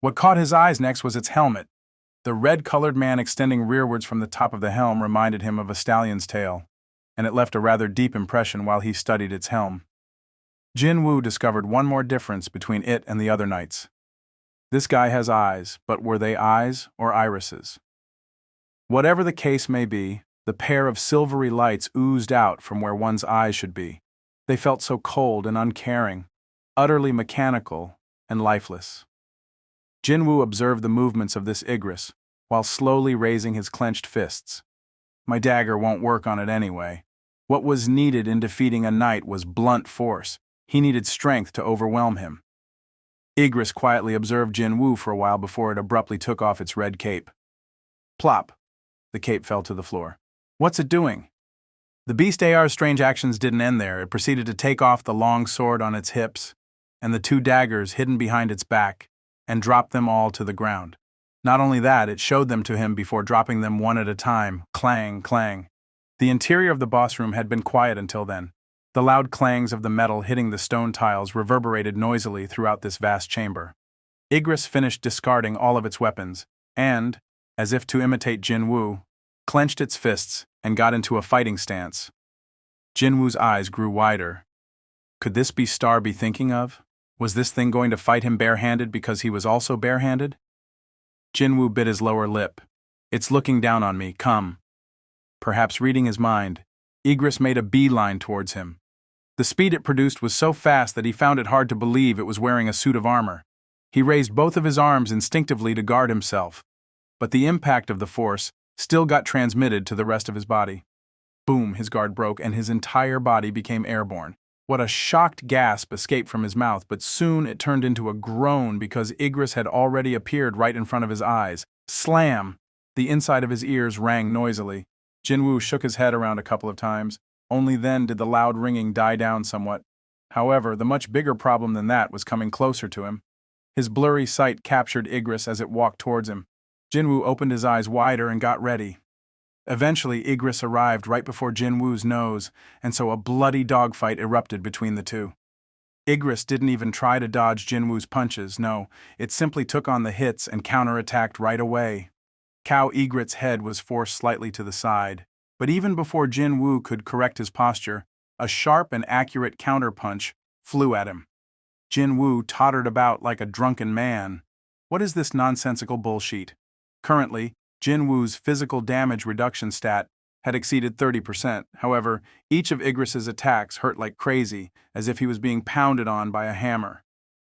What caught his eyes next was its helmet. The red-colored man extending rearwards from the top of the helm reminded him of a stallion's tail, and it left a rather deep impression while he studied its helm. Jin Woo discovered one more difference between it and the other knights. This guy has eyes, but were they eyes or irises? Whatever the case may be, the pair of silvery lights oozed out from where one's eyes should be. They felt so cold and uncaring, utterly mechanical and lifeless. Jin Woo observed the movements of this Igris, while slowly raising his clenched fists. My dagger won't work on it anyway. What was needed in defeating a knight was blunt force. He needed strength to overwhelm him. Igris quietly observed Jin Woo for a while before it abruptly took off its red cape. Plop! The cape fell to the floor. What's it doing? The beast AR's strange actions didn't end there. It proceeded to take off the long sword on its hips and the two daggers hidden behind its back and drop them all to the ground. Not only that, it showed them to him before dropping them one at a time, clang, clang. The interior of the boss room had been quiet until then. The loud clangs of the metal hitting the stone tiles reverberated noisily throughout this vast chamber. Igris finished discarding all of its weapons and, as if to imitate Jin Woo, clenched its fists and got into a fighting stance. Jin Woo's eyes grew wider. Could this be Star be thinking of? Was this thing going to fight him barehanded because he was also barehanded? Jin Woo bit his lower lip. It's looking down on me, come. Perhaps reading his mind, Igris made a beeline towards him. The speed it produced was so fast that he found it hard to believe it was wearing a suit of armor. He raised both of his arms instinctively to guard himself, but the impact of the force still got transmitted to the rest of his body. Boom, his guard broke and his entire body became airborne. What a shocked gasp escaped from his mouth, but soon it turned into a groan because Igris had already appeared right in front of his eyes. Slam! The inside of his ears rang noisily. Jin Woo shook his head around a couple of times. Only then did the loud ringing die down somewhat. However, the much bigger problem than that was coming closer to him. His blurry sight captured Igris as it walked towards him. Jin Woo opened his eyes wider and got ready. Eventually, Igris arrived right before Jin Woo's nose, and so a bloody dogfight erupted between the two. Igris didn't even try to dodge Jin Woo's punches, no, it simply took on the hits and counterattacked right away. Cow Egret's head was forced slightly to the side, but even before Jin Woo could correct his posture, a sharp and accurate counterpunch flew at him. Jin Woo tottered about like a drunken man. What is this nonsensical bullshit? Currently, Jin Woo's physical damage reduction stat had exceeded 30%. However, each of Igris's attacks hurt like crazy, as if he was being pounded on by a hammer.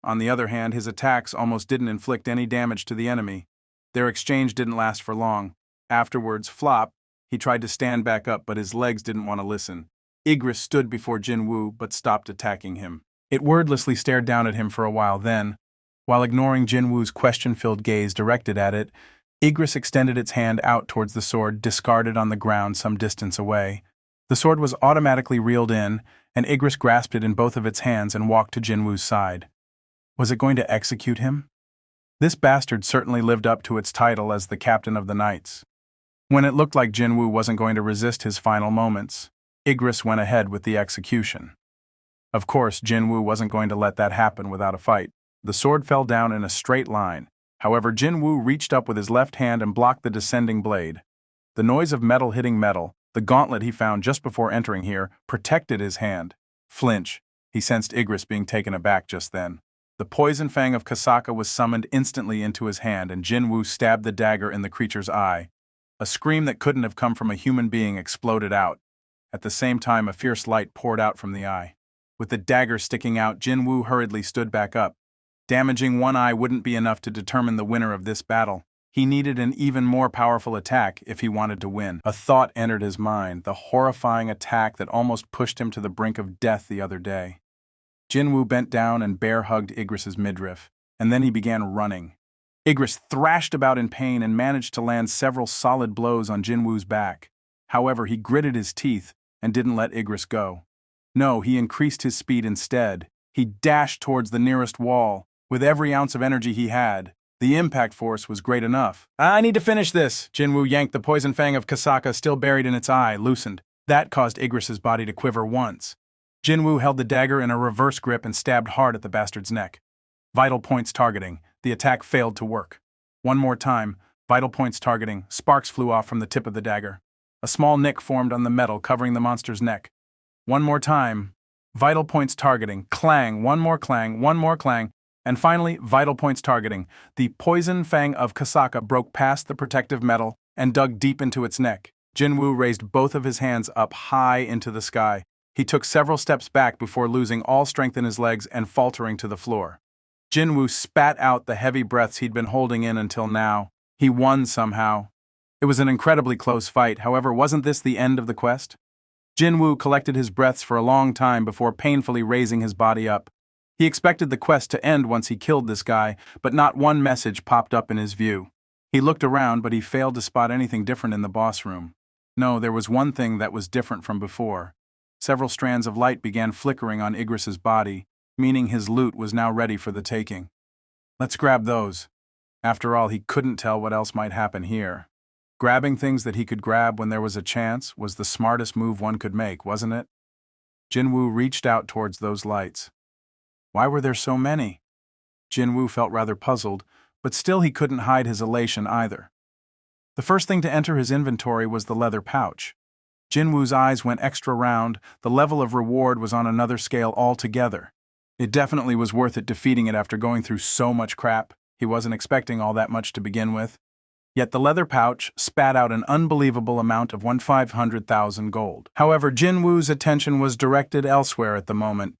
On the other hand, his attacks almost didn't inflict any damage to the enemy. Their exchange didn't last for long. Afterwards, flop, he tried to stand back up, but his legs didn't want to listen. Igris stood before Jin Woo, but stopped attacking him. It wordlessly stared down at him for a while then, while ignoring Jin Woo's question-filled gaze directed at it, Igris extended its hand out towards the sword discarded on the ground some distance away. The sword was automatically reeled in, and Igris grasped it in both of its hands and walked to Jin Woo's side. Was it going to execute him? This bastard certainly lived up to its title as the captain of the knights. When it looked like Jin Woo wasn't going to resist his final moments, Igris went ahead with the execution. Of course, Jin Woo wasn't going to let that happen without a fight. The sword fell down in a straight line. However, Jin Woo reached up with his left hand and blocked the descending blade. The noise of metal hitting metal, the gauntlet he found just before entering here, protected his hand. Flinch. He sensed Igris being taken aback just then. The poison fang of Kasaka was summoned instantly into his hand, and Jin Woo stabbed the dagger in the creature's eye. A scream that couldn't have come from a human being exploded out. At the same time, a fierce light poured out from the eye. With the dagger sticking out, Jin Woo hurriedly stood back up. Damaging one eye wouldn't be enough to determine the winner of this battle. He needed an even more powerful attack if he wanted to win. A thought entered his mind, the horrifying attack that almost pushed him to the brink of death the other day. Jin Woo bent down and bear-hugged Igris's midriff, and then he began running. Igris thrashed about in pain and managed to land several solid blows on Jin Woo's back. However, he gritted his teeth and didn't let Igris go. No, he increased his speed instead. He dashed towards the nearest wall, with every ounce of energy he had. The impact force was great enough. I need to finish this! Jin Woo yanked the poison fang of Kasaka still buried in its eye, loosened. That caused Igris's body to quiver once. Jin Woo held the dagger in a reverse grip and stabbed hard at the bastard's neck. Vital points targeting. The attack failed to work. One more time, vital points targeting, sparks flew off from the tip of the dagger. A small nick formed on the metal covering the monster's neck. One more time, vital points targeting, clang, one more clang, and finally, vital points targeting. The poison fang of Kasaka broke past the protective metal and dug deep into its neck. Jinwoo raised both of his hands up high into the sky. He took several steps back before losing all strength in his legs and faltering to the floor. Jinwoo spat out the heavy breaths he'd been holding in until now. He won somehow. It was an incredibly close fight, however, wasn't this the end of the quest? Jinwoo collected his breaths for a long time before painfully raising his body up. He expected the quest to end once he killed this guy, but not one message popped up in his view. He looked around, but he failed to spot anything different in the boss room. No, there was one thing that was different from before. Several strands of light began flickering on Igris's body, meaning his loot was now ready for the taking. Let's grab those. After all, he couldn't tell what else might happen here. Grabbing things that he could grab when there was a chance was the smartest move one could make, wasn't it? Jinwoo reached out towards those lights. Why were there so many? Jinwoo felt rather puzzled, but still he couldn't hide his elation either. The first thing to enter his inventory was the leather pouch. Jinwoo's eyes went extra round. The level of reward was on another scale altogether. It definitely was worth it defeating it after going through so much crap. He wasn't expecting all that much to begin with. Yet the leather pouch spat out an unbelievable amount of 500,000 gold. However, Jinwoo's attention was directed elsewhere at the moment.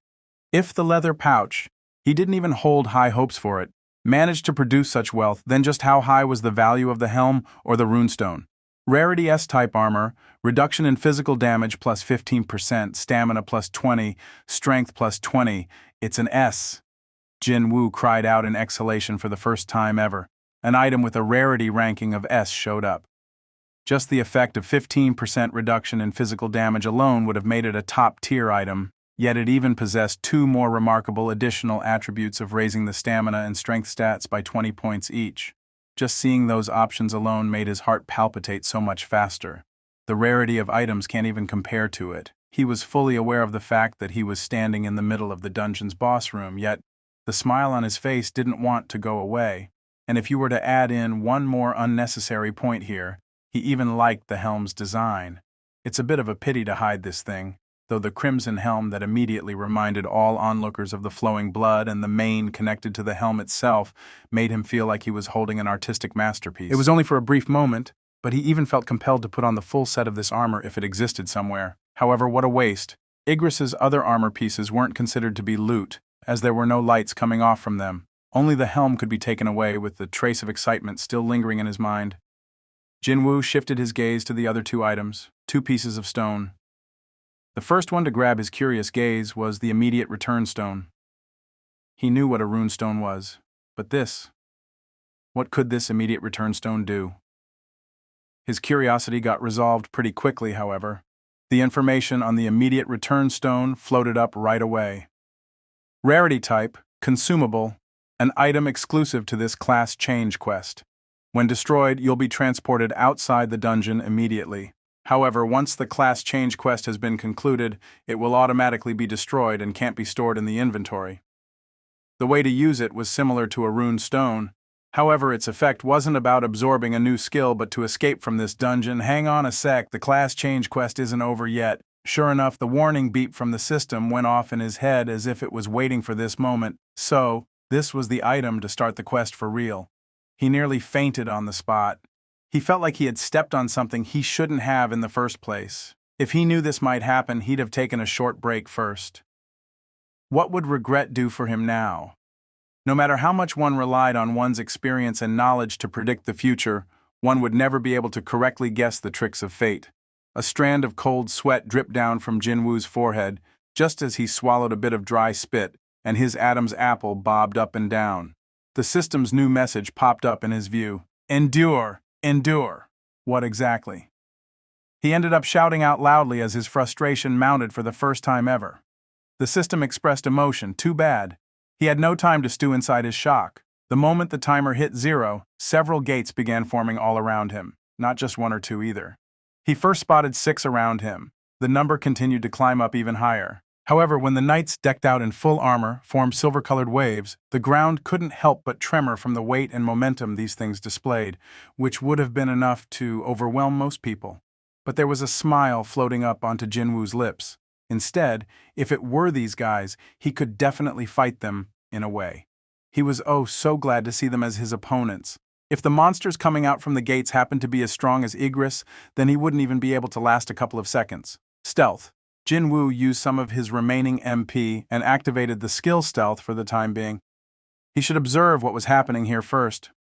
If the leather pouch, he didn't even hold high hopes for it, managed to produce such wealth, then just how high was the value of the helm or the runestone? Rarity S-type armor, reduction in physical damage plus 15%, stamina plus 20, strength plus 20. It's an S. Jinwoo cried out in exhalation for the first time ever. An item with a rarity ranking of S showed up. Just the effect of 15% reduction in physical damage alone would have made it a top-tier item, yet it even possessed two more remarkable additional attributes of raising the stamina and strength stats by 20 points each. Just seeing those options alone made his heart palpitate so much faster. The rarity of items can't even compare to it. He was fully aware of the fact that he was standing in the middle of the dungeon's boss room, yet the smile on his face didn't want to go away. And if you were to add in one more unnecessary point here, he even liked the helm's design. It's a bit of a pity to hide this thing, though the crimson helm that immediately reminded all onlookers of the flowing blood and the mane connected to the helm itself made him feel like he was holding an artistic masterpiece. It was only for a brief moment, but he even felt compelled to put on the full set of this armor if it existed somewhere. However, what a waste. Igris's other armor pieces weren't considered to be loot, as there were no lights coming off from them. Only the helm could be taken away, with the trace of excitement still lingering in his mind. Jinwoo shifted his gaze to the other two items, two pieces of stone. The first one to grab his curious gaze was the immediate return stone. He knew what a rune stone was, but this... what could this immediate return stone do? His curiosity got resolved pretty quickly, however. The information on the immediate return stone floated up right away. Rarity type, consumable, an item exclusive to this class change quest. When destroyed, you'll be transported outside the dungeon immediately. However, once the class change quest has been concluded, it will automatically be destroyed and can't be stored in the inventory. The way to use it was similar to a rune stone. However, its effect wasn't about absorbing a new skill but to escape from this dungeon. Hang on a sec, the class change quest isn't over yet. Sure enough, the warning beep from the system went off in his head as if it was waiting for this moment. So, this was the item to start the quest for real. He nearly fainted on the spot. He felt like he had stepped on something he shouldn't have in the first place. If he knew this might happen, he'd have taken a short break first. What would regret do for him now? No matter how much one relied on one's experience and knowledge to predict the future, one would never be able to correctly guess the tricks of fate. A strand of cold sweat dripped down from Jinwoo's forehead, just as he swallowed a bit of dry spit, and his Adam's apple bobbed up and down. The system's new message popped up in his view. Endure, endure. What exactly? He ended up shouting out loudly as his frustration mounted for the first time ever. The system expressed emotion, too bad. He had no time to stew inside his shock. The moment the timer hit 0, several gates began forming all around him, not just one or two either. He first spotted 6 around him. The number continued to climb up even higher. However, when the knights, decked out in full armor, formed silver-colored waves, the ground couldn't help but tremor from the weight and momentum these things displayed, which would have been enough to overwhelm most people. But there was a smile floating up onto Jinwoo's lips. Instead, if it were these guys, he could definitely fight them, in a way. He was so glad to see them as his opponents. If the monsters coming out from the gates happened to be as strong as Igris, then he wouldn't even be able to last a couple of seconds. Stealth. Jinwoo used some of his remaining MP and activated the skill stealth for the time being. He should observe what was happening here first.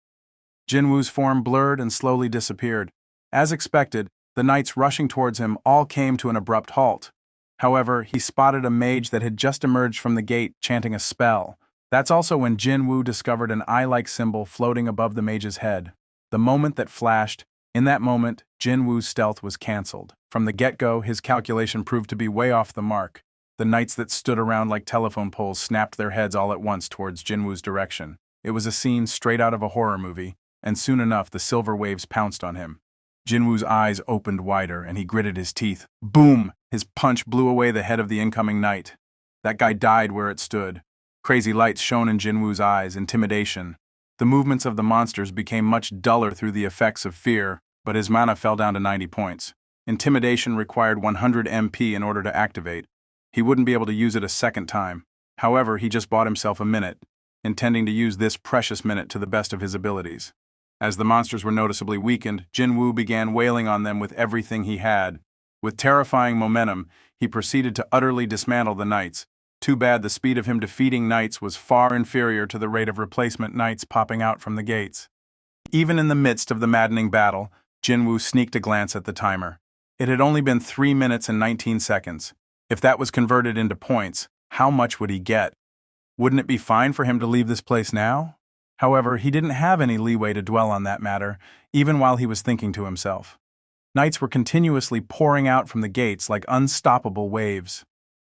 Jinwoo's form blurred and slowly disappeared. As expected, the knights rushing towards him all came to an abrupt halt. However, he spotted a mage that had just emerged from the gate chanting a spell. That's also when Jinwoo discovered an eye-like symbol floating above the mage's head. The moment that flashed, in that moment, Jinwoo's stealth was cancelled. From the get-go, his calculation proved to be way off the mark. The knights that stood around like telephone poles snapped their heads all at once towards Jinwoo's direction. It was a scene straight out of a horror movie, and soon enough the silver waves pounced on him. Jinwoo's eyes opened wider, and he gritted his teeth. Boom! His punch blew away the head of the incoming knight. That guy died where it stood. Crazy lights shone in Jinwoo's eyes, intimidation. The movements of the monsters became much duller through the effects of fear, but his mana fell down to 90 points. Intimidation required 100 MP in order to activate. He wouldn't be able to use it a second time. However, he just bought himself a minute, intending to use this precious minute to the best of his abilities. As the monsters were noticeably weakened, Jinwoo began wailing on them with everything he had. With terrifying momentum, he proceeded to utterly dismantle the knights. Too bad the speed of him defeating knights was far inferior to the rate of replacement knights popping out from the gates. Even in the midst of the maddening battle, Jinwoo sneaked a glance at the timer. It had only been 3 minutes and 19 seconds. If that was converted into points, how much would he get? Wouldn't it be fine for him to leave this place now? However, he didn't have any leeway to dwell on that matter, even while he was thinking to himself. Knights were continuously pouring out from the gates like unstoppable waves.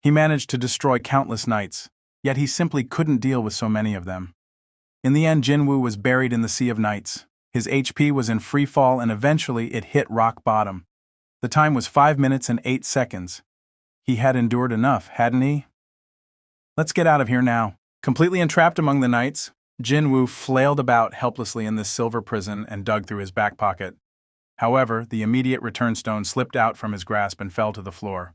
He managed to destroy countless knights, yet he simply couldn't deal with so many of them. In the end, Jinwoo was buried in the sea of knights. His HP was in free fall and eventually it hit rock bottom. The time was 5 minutes and 8 seconds. He had endured enough, hadn't he? Let's get out of here now. Completely entrapped among the knights, Jinwoo flailed about helplessly in this silver prison and dug through his back pocket. However, the immediate return stone slipped out from his grasp and fell to the floor.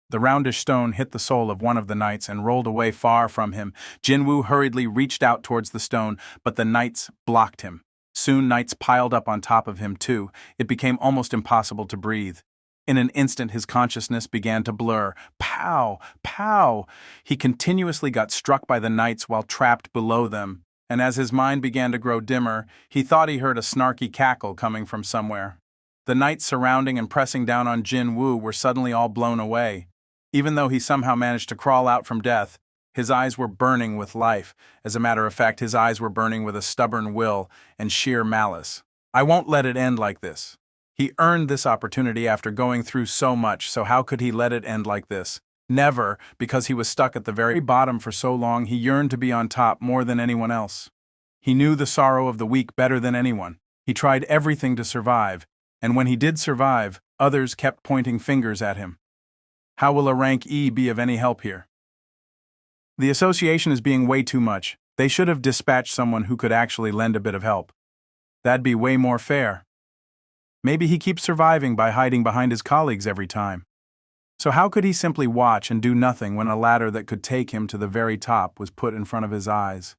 The roundish stone hit the soul of one of the knights and rolled away far from him. Jinwoo hurriedly reached out towards the stone, but the knights blocked him. Soon knights piled up on top of him too. It became almost impossible to breathe. In an instant his consciousness began to blur. Pow! Pow! He continuously got struck by the knights while trapped below them, and as his mind began to grow dimmer, he thought he heard a snarky cackle coming from somewhere. The knights surrounding and pressing down on Jinwoo were suddenly all blown away. Even though he somehow managed to crawl out from death, his eyes were burning with life. As a matter of fact, his eyes were burning with a stubborn will and sheer malice. I won't let it end like this. He earned this opportunity after going through so much, so how could he let it end like this? Never, because he was stuck at the very bottom for so long. He yearned to be on top more than anyone else. He knew the sorrow of the weak better than anyone. He tried everything to survive, and when he did survive, others kept pointing fingers at him. How will a rank E be of any help here? The association is being way too much. They should have dispatched someone who could actually lend a bit of help. That'd be way more fair. Maybe he keeps surviving by hiding behind his colleagues every time. So how could he simply watch and do nothing when a ladder that could take him to the very top was put in front of his eyes?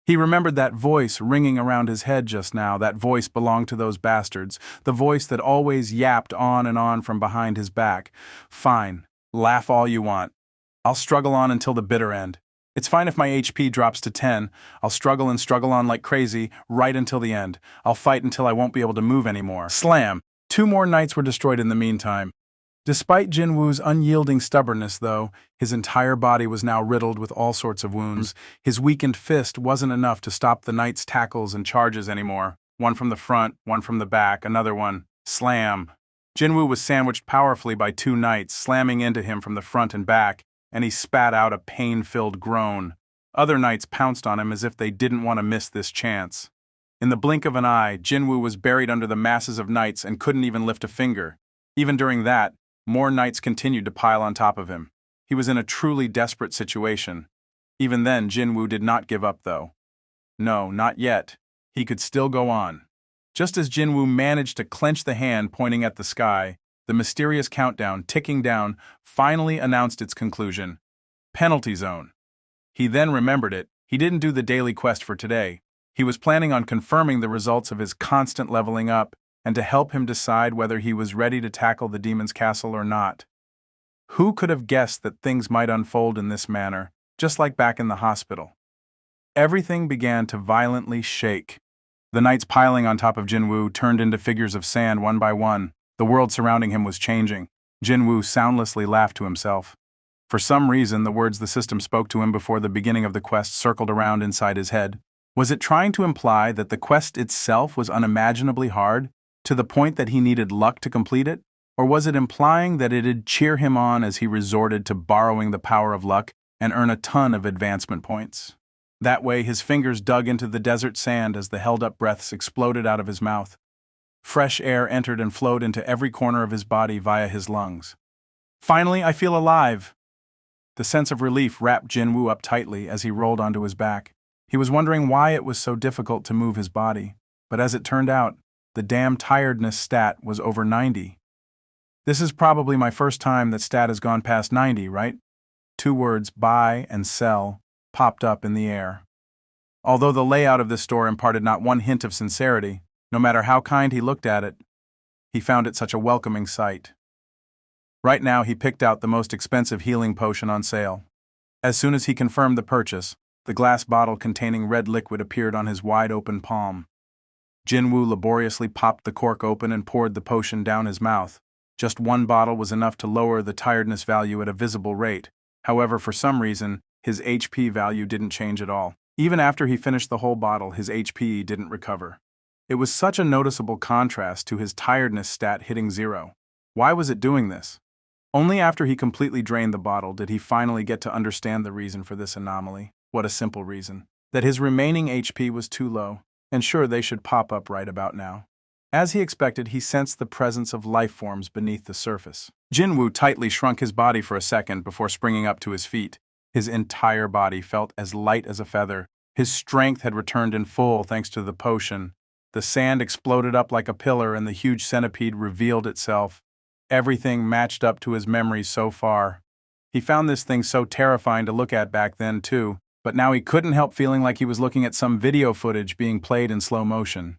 He remembered that voice ringing around his head just now. That voice belonged to those bastards, the voice that always yapped on and on from behind his back. Fine, laugh all you want. I'll struggle on until the bitter end. It's fine if my HP drops to 10. I'll struggle and struggle on like crazy, right until the end. I'll fight until I won't be able to move anymore. Slam! 2 more knights were destroyed in the meantime. Despite Jinwoo's unyielding stubbornness, though, his entire body was now riddled with all sorts of wounds. His weakened fist wasn't enough to stop the knights' tackles and charges anymore. One from the front, one from the back, another one. Slam! Jinwoo was sandwiched powerfully by 2 knights, slamming into him from the front and back, and he spat out a pain-filled groan. Other knights pounced on him as if they didn't want to miss this chance. In the blink of an eye, Jinwoo was buried under the masses of knights and couldn't even lift a finger. Even during that, more knights continued to pile on top of him. He was in a truly desperate situation. Even then, Jinwoo did not give up though. No, not yet. He could still go on. Just as Jinwoo managed to clench the hand pointing at the sky, the mysterious countdown ticking down finally announced its conclusion. Penalty zone. He then remembered it. He didn't do the daily quest for today. He was planning on confirming the results of his constant leveling up and to help him decide whether he was ready to tackle the demon's castle or not. Who could have guessed that things might unfold in this manner, just like back in the hospital? Everything began to violently shake. The knights piling on top of Jinwoo turned into figures of sand one by one. The world surrounding him was changing. Jinwoo soundlessly laughed to himself. For some reason, the words the system spoke to him before the beginning of the quest circled around inside his head. Was it trying to imply that the quest itself was unimaginably hard, to the point that he needed luck to complete it? Or was it implying that it'd cheer him on as he resorted to borrowing the power of luck and earn a ton of advancement points? That way, his fingers dug into the desert sand as the held-up breaths exploded out of his mouth. Fresh air entered and flowed into every corner of his body via his lungs. Finally, I feel alive! The sense of relief wrapped Jinwoo up tightly as he rolled onto his back. He was wondering why it was so difficult to move his body, but as it turned out, the damn tiredness stat was over 90. This is probably my first time that stat has gone past 90, right? 2 words, buy and sell, popped up in the air. Although the layout of this store imparted not one hint of sincerity, no matter how kind he looked at it, he found it such a welcoming sight. Right now, he picked out the most expensive healing potion on sale. As soon as he confirmed the purchase, the glass bottle containing red liquid appeared on his wide-open palm. Jinwoo laboriously popped the cork open and poured the potion down his mouth. Just 1 bottle was enough to lower the tiredness value at a visible rate. However, for some reason, his HP value didn't change at all. Even after he finished the whole bottle, his HP didn't recover. It was such a noticeable contrast to his tiredness stat hitting 0. Why was it doing this? Only after he completely drained the bottle did he finally get to understand the reason for this anomaly. What a simple reason. That his remaining HP was too low, and sure, they should pop up right about now. As he expected, he sensed the presence of life forms beneath the surface. Jinwoo tightly shrunk his body for a second before springing up to his feet. His entire body felt as light as a feather. His strength had returned in full thanks to the potion. The sand exploded up like a pillar and the huge centipede revealed itself. Everything matched up to his memories so far. He found this thing so terrifying to look at back then too, but now he couldn't help feeling like he was looking at some video footage being played in slow motion.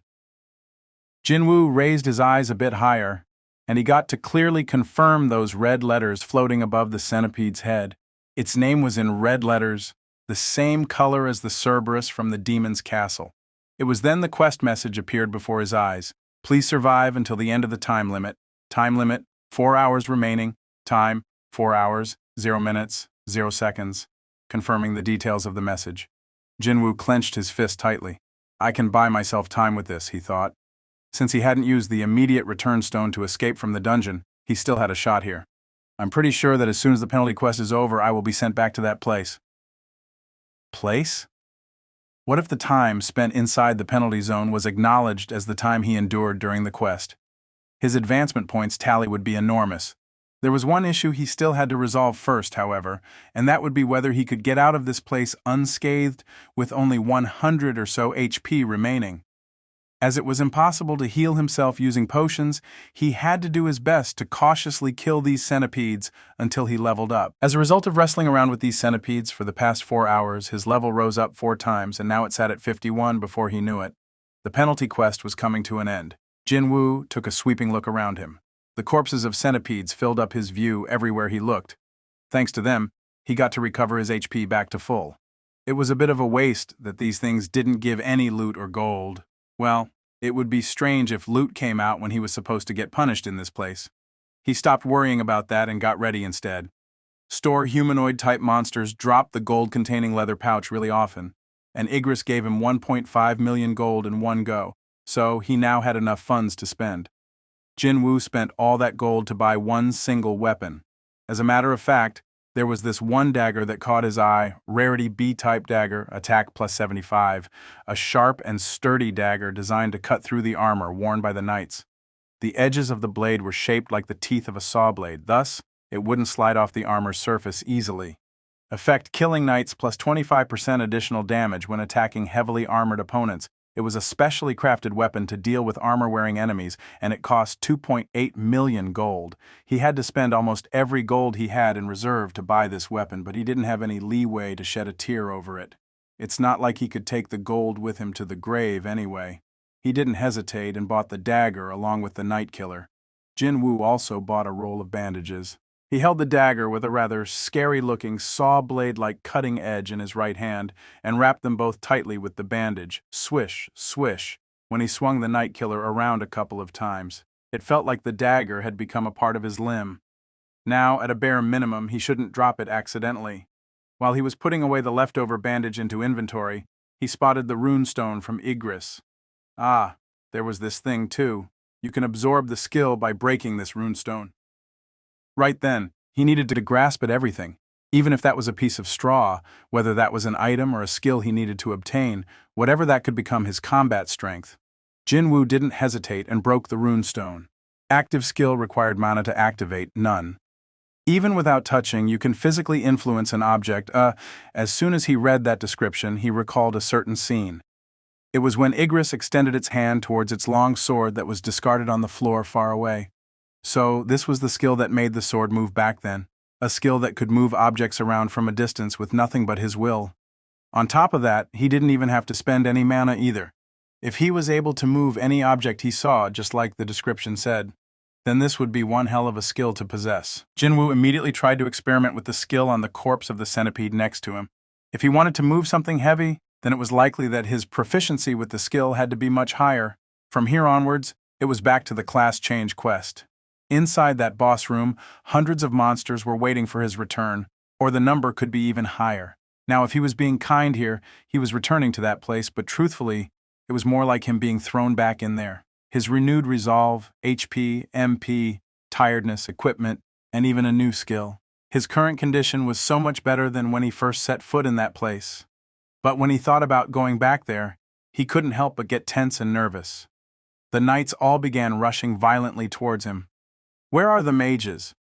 Jinwoo raised his eyes a bit higher, and he got to clearly confirm those red letters floating above the centipede's head. Its name was in red letters, the same color as the Cerberus from the demon's castle. It was then the quest message appeared before his eyes. Please survive until the end of the time limit. Time limit, 4 hours remaining. Time, 4 hours, 0 minutes, 0 seconds. Confirming the details of the message. Jinwoo clenched his fist tightly. I can buy myself time with this, he thought. Since he hadn't used the immediate return stone to escape from the dungeon, he still had a shot here. I'm pretty sure that as soon as the penalty quest is over, I will be sent back to that place. Place? What if the time spent inside the penalty zone was acknowledged as the time he endured during the quest? His advancement points tally would be enormous. There was one issue he still had to resolve first, however, and that would be whether he could get out of this place unscathed with only 100 or so HP remaining. As it was impossible to heal himself using potions, he had to do his best to cautiously kill these centipedes until he leveled up. As a result of wrestling around with these centipedes for the past 4 hours, his level rose up 4 times and now it sat at 51 before he knew it. The penalty quest was coming to an end. Jinwoo took a sweeping look around him. The corpses of centipedes filled up his view everywhere he looked. Thanks to them, he got to recover his HP back to full. It was a bit of a waste that these things didn't give any loot or gold. Well, it would be strange if loot came out when he was supposed to get punished in this place. He stopped worrying about that and got ready instead. Store humanoid-type monsters dropped the gold-containing leather pouch really often, and Igris gave him 1.5 million gold in one go, so he now had enough funds to spend. Jinwoo spent all that gold to buy one single weapon. As a matter of fact, there was this one dagger that caught his eye, rarity B-type dagger, attack plus 75, a sharp and sturdy dagger designed to cut through the armor worn by the knights. The edges of the blade were shaped like the teeth of a saw blade, thus, It wouldn't slide off the armor's surface easily. Effect: killing knights plus 25% additional damage when attacking heavily armored opponents. It was a specially crafted weapon to deal with armor-wearing enemies, and it cost 2.8 million gold. He had to spend almost every gold he had in reserve to buy this weapon, but he didn't have any leeway to shed a tear over it. It's not like he could take the gold with him to the grave anyway. He didn't hesitate and bought the dagger along with the Night Killer. Jinwoo also bought a roll of bandages. He held the dagger with a rather scary-looking saw blade-like cutting edge in his right hand and wrapped them both tightly with the bandage. Swish, swish, when he swung the Night Killer around a couple of times. It felt like the dagger had become a part of his limb. Now, at a bare minimum, he shouldn't drop it accidentally. While he was putting away the leftover bandage into inventory, he spotted the runestone from Igris. Ah, there was this thing too. You can absorb the skill by breaking this runestone. Right then, he needed to grasp at everything, even if that was a piece of straw, whether that was an item or a skill he needed to obtain, whatever that could become his combat strength. Jinwoo didn't hesitate and broke the runestone. Active skill required mana to activate, none. Even without touching, you can physically influence an object. As soon as he read that description, he recalled a certain scene. It was when Igris extended its hand towards its long sword that was discarded on the floor far away. So, this was the skill that made the sword move back then, a skill that could move objects around from a distance with nothing but his will. On top of that, he didn't even have to spend any mana either. If he was able to move any object he saw, just like the description said, then this would be one hell of a skill to possess. Jinwoo immediately tried to experiment with the skill on the corpse of the centipede next to him. If he wanted to move something heavy, then it was likely that his proficiency with the skill had to be much higher. From here onwards, it was back to the class change quest. Inside that boss room, hundreds of monsters were waiting for his return, or the number could be even higher. Now, if he was being kind here, he was returning to that place, but truthfully, it was more like him being thrown back in there. His renewed resolve, HP, MP, tiredness, equipment, and even a new skill. His current condition was so much better than when he first set foot in that place. But when he thought about going back there, he couldn't help but get tense and nervous. The knights all began rushing violently towards him. Where are the mages?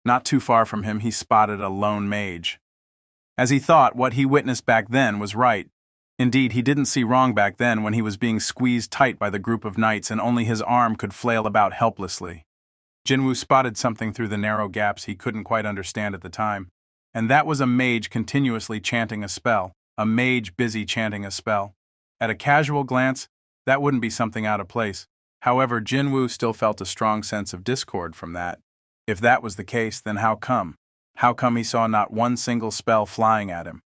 Not too far from him, he spotted a lone mage. As he thought, what he witnessed back then was right. Indeed, he didn't see wrong back then when he was being squeezed tight by the group of knights and only his arm could flail about helplessly. Jinwoo spotted something through the narrow gaps he couldn't quite understand at the time, and that was a mage continuously chanting a spell, a mage busy chanting a spell. At a casual glance, that wouldn't be something out of place. However, Jinwoo still felt a strong sense of discord from that. If that was the case, then how come? How come he saw not one single spell flying at him?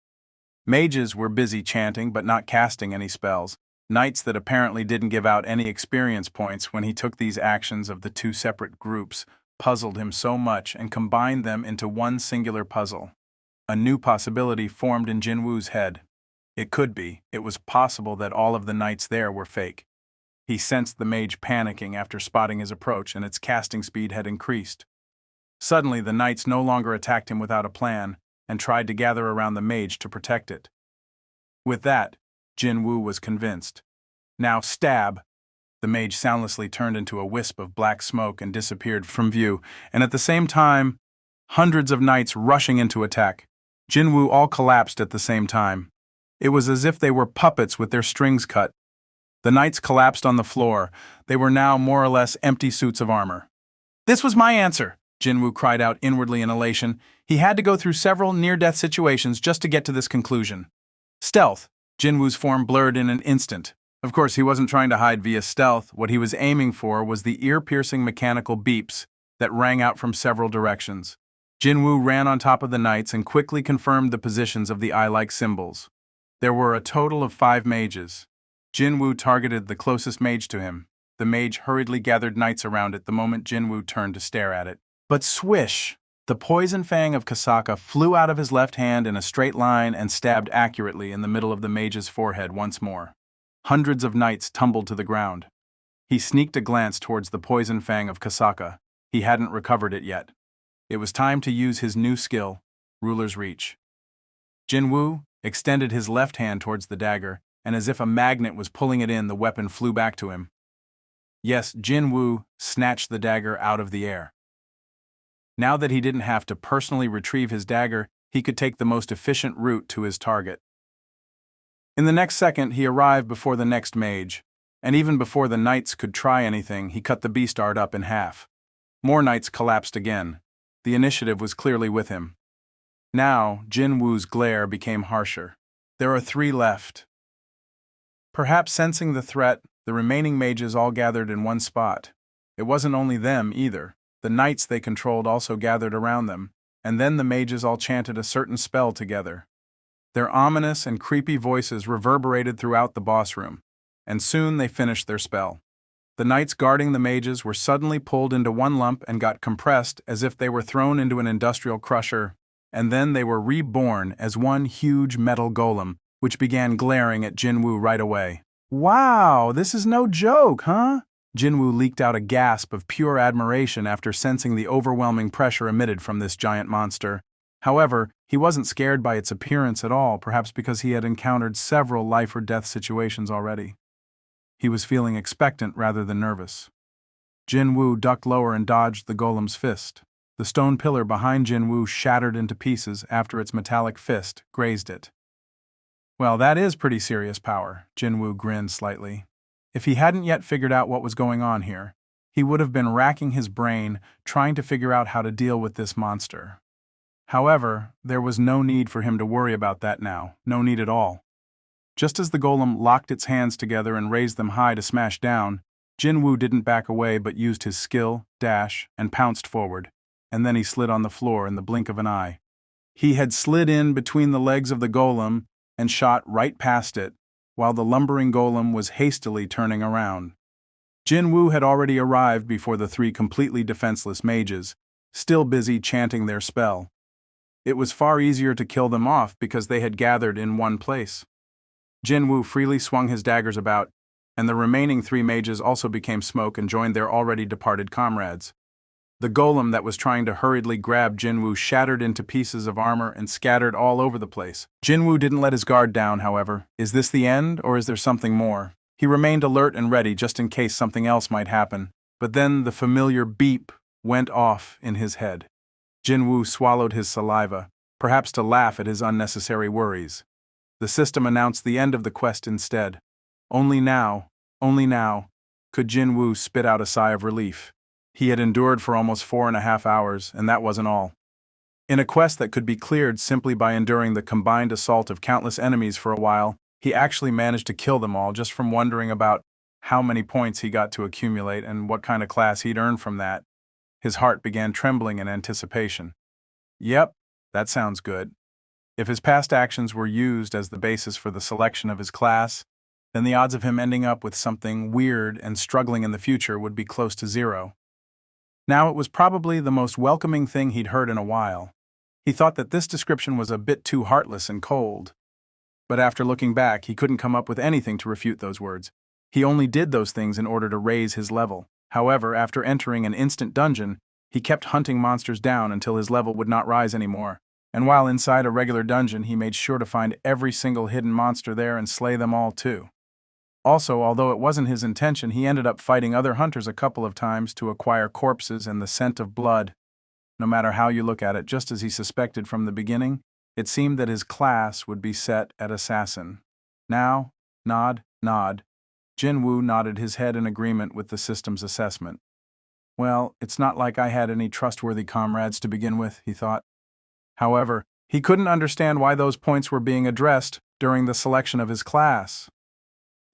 Mages were busy chanting but not casting any spells, knights that apparently didn't give out any experience points when he took these actions of the two separate groups, puzzled him so much and combined them into one singular puzzle. A new possibility formed in Jinwoo's head. It was possible that all of the knights there were fake. He sensed the mage panicking after spotting his approach, and its casting speed had increased. Suddenly, the knights no longer attacked him without a plan, and tried to gather around the mage to protect it. With that, Jinwoo was convinced. Now stab! The mage soundlessly turned into a wisp of black smoke and disappeared from view, and at the same time, hundreds of knights rushing into attack. Jinwoo all collapsed at the same time. It was as if they were puppets with their strings cut. The knights collapsed on the floor. They were now more or less empty suits of armor. This was my answer, Jinwoo cried out inwardly in elation. He had to go through several near-death situations just to get to this conclusion. Stealth. Jinwoo's form blurred in an instant. Of course, he wasn't trying to hide via stealth. What he was aiming for was the ear-piercing mechanical beeps that rang out from several directions. Jinwoo ran on top of the knights and quickly confirmed the positions of the eye-like symbols. There were a total of 5 mages. Jinwoo targeted the closest mage to him. The mage hurriedly gathered knights around it the moment Jinwoo turned to stare at it. But swish! The poison fang of Kasaka flew out of his left hand in a straight line and stabbed accurately in the middle of the mage's forehead once more. Hundreds of knights tumbled to the ground. He sneaked a glance towards the poison fang of Kasaka. He hadn't recovered it yet. It was time to use his new skill, Ruler's Reach. Jinwoo extended his left hand towards the dagger, and as if a magnet was pulling it in, the weapon flew back to him. Yes, Jinwoo snatched the dagger out of the air. Now that he didn't have to personally retrieve his dagger, he could take the most efficient route to his target. In the next second, he arrived before the next mage, and even before the knights could try anything, he cut the beastard up in half. More knights collapsed again. The initiative was clearly with him. Now, Jin Woo's glare became harsher. There are 3 left. Perhaps sensing the threat, the remaining mages all gathered in one spot. It wasn't only them, either. The knights they controlled also gathered around them, and then the mages all chanted a certain spell together. Their ominous and creepy voices reverberated throughout the boss room, and soon they finished their spell. The knights guarding the mages were suddenly pulled into one lump and got compressed as if they were thrown into an industrial crusher, and then they were reborn as one huge metal golem, which began glaring at Jin Woo right away. "Wow, this is no joke, huh?" Jin Woo leaked out a gasp of pure admiration after sensing the overwhelming pressure emitted from this giant monster. However, he wasn't scared by its appearance at all, perhaps because he had encountered several life-or-death situations already. He was feeling expectant rather than nervous. Jin Woo ducked lower and dodged the golem's fist. The stone pillar behind Jin Woo shattered into pieces after its metallic fist grazed it. "Well, that is pretty serious power," Jin Woo grinned slightly. If he hadn't yet figured out what was going on here, he would have been racking his brain trying to figure out how to deal with this monster. However, there was no need for him to worry about that now, no need at all. Just as the golem locked its hands together and raised them high to smash down, Jin Woo didn't back away but used his skill, dash, and pounced forward, and then he slid on the floor in the blink of an eye. He had slid in between the legs of the golem and shot right past it, while the lumbering golem was hastily turning around. Jin Woo had already arrived before the 3 completely defenseless mages, still busy chanting their spell. It was far easier to kill them off because they had gathered in one place. Jin Woo freely swung his daggers about, and the remaining 3 mages also became smoke and joined their already departed comrades. The golem that was trying to hurriedly grab Jin Woo shattered into pieces of armor and scattered all over the place. Jin Woo didn't let his guard down, however. Is this the end, or is there something more? He remained alert and ready just in case something else might happen. But then the familiar beep went off in his head. Jin Woo swallowed his saliva, perhaps to laugh at his unnecessary worries. The system announced the end of the quest instead. Only now, could Jin Woo spit out a sigh of relief. He had endured for almost 4.5 hours, and that wasn't all. In a quest that could be cleared simply by enduring the combined assault of countless enemies for a while, he actually managed to kill them all just from wondering about how many points he got to accumulate and what kind of class he'd earn from that. His heart began trembling in anticipation. Yep, that sounds good. If his past actions were used as the basis for the selection of his class, then the odds of him ending up with something weird and struggling in the future would be close to 0. Now it was probably the most welcoming thing he'd heard in a while. He thought that this description was a bit too heartless and cold. But after looking back, he couldn't come up with anything to refute those words. He only did those things in order to raise his level. However, after entering an instant dungeon, he kept hunting monsters down until his level would not rise anymore. And while inside a regular dungeon, he made sure to find every single hidden monster there and slay them all too. Also, although it wasn't his intention, he ended up fighting other hunters a couple of times to acquire corpses and the scent of blood. No matter how you look at it, just as he suspected from the beginning, it seemed that his class would be set at assassin. Now, nod. Jin Woo nodded his head in agreement with the system's assessment. Well, it's not like I had any trustworthy comrades to begin with, he thought. However, he couldn't understand why those points were being addressed during the selection of his class.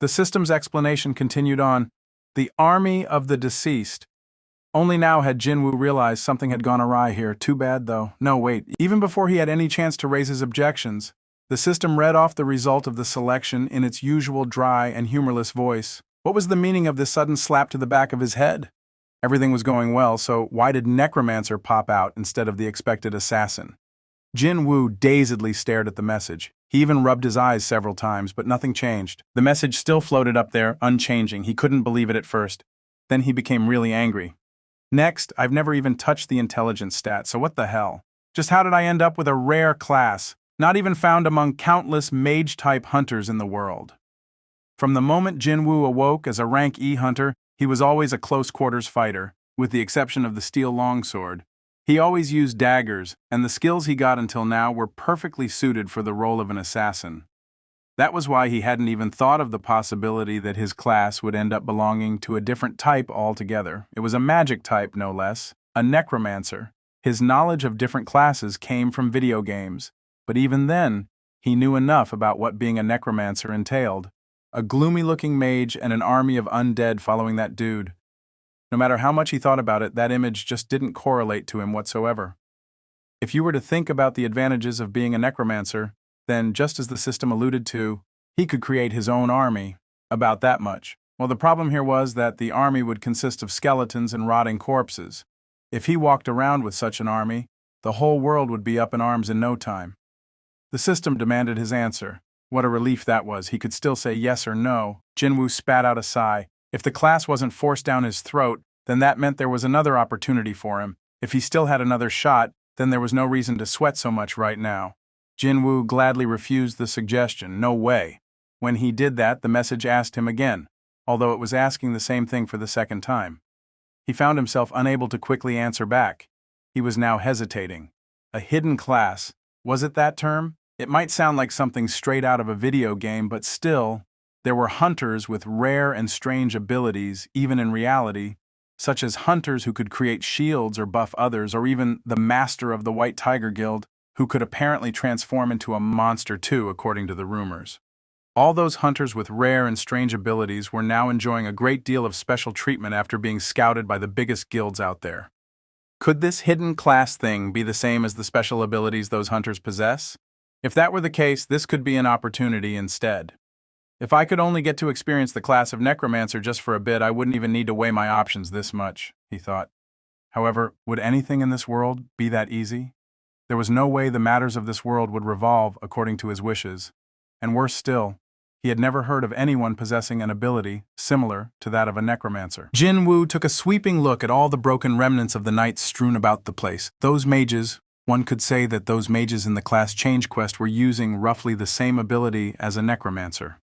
The system's explanation continued on, the army of the deceased. Only now had Jin Woo realized something had gone awry here. Too bad, though. No, wait. Even before he had any chance to raise his objections, the system read off the result of the selection in its usual dry and humorless voice. What was the meaning of this sudden slap to the back of his head? Everything was going well, so why did Necromancer pop out instead of the expected assassin? Jin Woo dazedly stared at the message. He even rubbed his eyes several times, but nothing changed. The message still floated up there, unchanging. He couldn't believe it at first. Then he became really angry. Next, I've never even touched the intelligence stat, so what the hell? Just how did I end up with a rare class, not even found among countless mage-type hunters in the world? From the moment Jin Woo awoke as a rank E hunter, he was always a close-quarters fighter, with the exception of the steel longsword. He always used daggers, and the skills he got until now were perfectly suited for the role of an assassin. That was why he hadn't even thought of the possibility that his class would end up belonging to a different type altogether. It was a magic type, no less, a necromancer. His knowledge of different classes came from video games, but even then, he knew enough about what being a necromancer entailed. A gloomy-looking mage and an army of undead following that dude. No matter how much he thought about it, that image just didn't correlate to him whatsoever. If you were to think about the advantages of being a necromancer, then, just as the system alluded to, he could create his own army. About that much. Well, the problem here was that the army would consist of skeletons and rotting corpses. If he walked around with such an army, the whole world would be up in arms in no time. The system demanded his answer. What a relief that was. He could still say yes or no. Jinwoo spat out a sigh. If the class wasn't forced down his throat, then that meant there was another opportunity for him. If he still had another shot, then there was no reason to sweat so much right now. Jinwoo gladly refused the suggestion. No way. When he did that, the message asked him again, although it was asking the same thing for the second time. He found himself unable to quickly answer back. He was now hesitating. A hidden class. Was it that term? It might sound like something straight out of a video game, but still, there were hunters with rare and strange abilities, even in reality, such as hunters who could create shields or buff others, or even the master of the White Tiger Guild, who could apparently transform into a monster too, according to the rumors. All those hunters with rare and strange abilities were now enjoying a great deal of special treatment after being scouted by the biggest guilds out there. Could this hidden class thing be the same as the special abilities those hunters possess? If that were the case, this could be an opportunity instead. If I could only get to experience the class of necromancer just for a bit, I wouldn't even need to weigh my options this much, he thought. However, would anything in this world be that easy? There was no way the matters of this world would revolve according to his wishes. And worse still, he had never heard of anyone possessing an ability similar to that of a necromancer. Jinwoo took a sweeping look at all the broken remnants of the knights strewn about the place. Those mages, one could say that those mages in the class change quest were using roughly the same ability as a necromancer.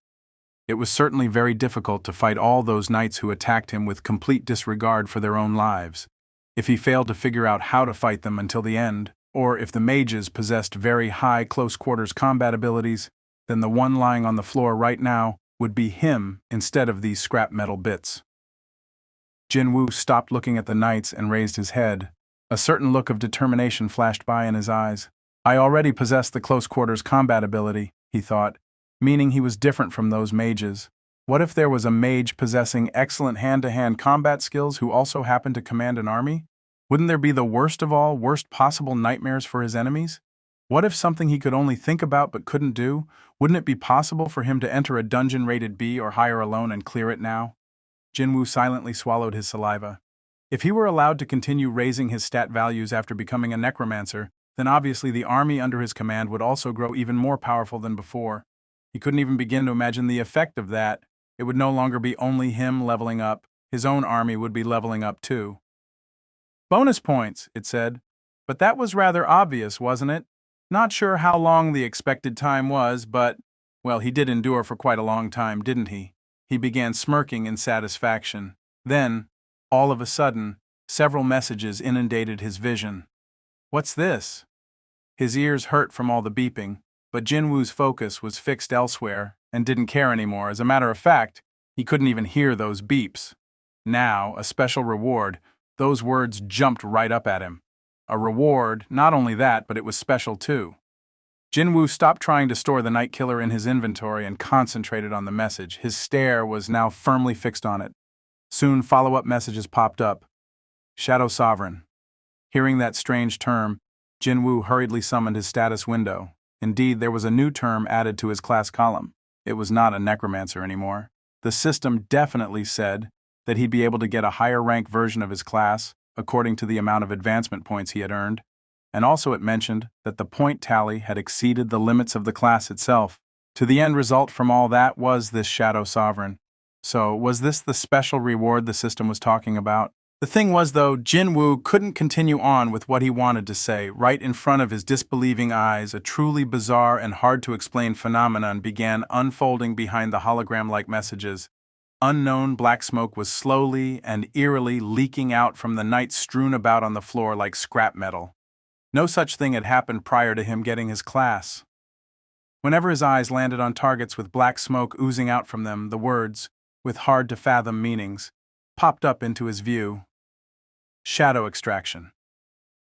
It was certainly very difficult to fight all those knights who attacked him with complete disregard for their own lives. If he failed to figure out how to fight them until the end, or if the mages possessed very high close-quarters combat abilities, then the one lying on the floor right now would be him instead of these scrap metal bits. Jinwoo stopped looking at the knights and raised his head. A certain look of determination flashed by in his eyes. I already possessed the close-quarters combat ability, he thought, meaning he was different from those mages. What if there was a mage possessing excellent hand-to-hand combat skills who also happened to command an army? Wouldn't there be the worst of all worst possible nightmares for his enemies? What if something he could only think about but couldn't do? Wouldn't it be possible for him to enter a dungeon rated B or higher alone and clear it now? Jinwoo silently swallowed his saliva. If he were allowed to continue raising his stat values after becoming a necromancer, then obviously the army under his command would also grow even more powerful than before. He couldn't even begin to imagine the effect of that. It would no longer be only him leveling up, his own army would be leveling up too. Bonus points, it said. But that was rather obvious, wasn't it? Not sure how long the expected time was, but, well, he did endure for quite a long time, didn't he? He began smirking in satisfaction. Then, all of a sudden, several messages inundated his vision. What's this? His ears hurt from all the beeping, but Jinwoo's focus was fixed elsewhere and didn't care anymore. As a matter of fact, he couldn't even hear those beeps. Now, a special reward. Those words jumped right up at him. A reward, not only that, but it was special too. Jinwoo stopped trying to store the night killer in his inventory and concentrated on the message. His stare was now firmly fixed on it. Soon follow-up messages popped up. Shadow Sovereign. Hearing that strange term, Jinwoo hurriedly summoned his status window. Indeed, there was a new term added to his class column. It was not a necromancer anymore. The system definitely said that he'd be able to get a higher rank version of his class according to the amount of advancement points he had earned, and also it mentioned that the point tally had exceeded the limits of the class itself. To the end result from all that was this Shadow Sovereign. So, was this the special reward the system was talking about? The thing was, though, Jinwoo couldn't continue on with what he wanted to say. Right in front of his disbelieving eyes, a truly bizarre and hard-to-explain phenomenon began unfolding behind the hologram-like messages. Unknown black smoke was slowly and eerily leaking out from the night strewn about on the floor like scrap metal. No such thing had happened prior to him getting his class. Whenever his eyes landed on targets with black smoke oozing out from them, the words, with hard-to-fathom meanings, popped up into his view. Shadow extraction.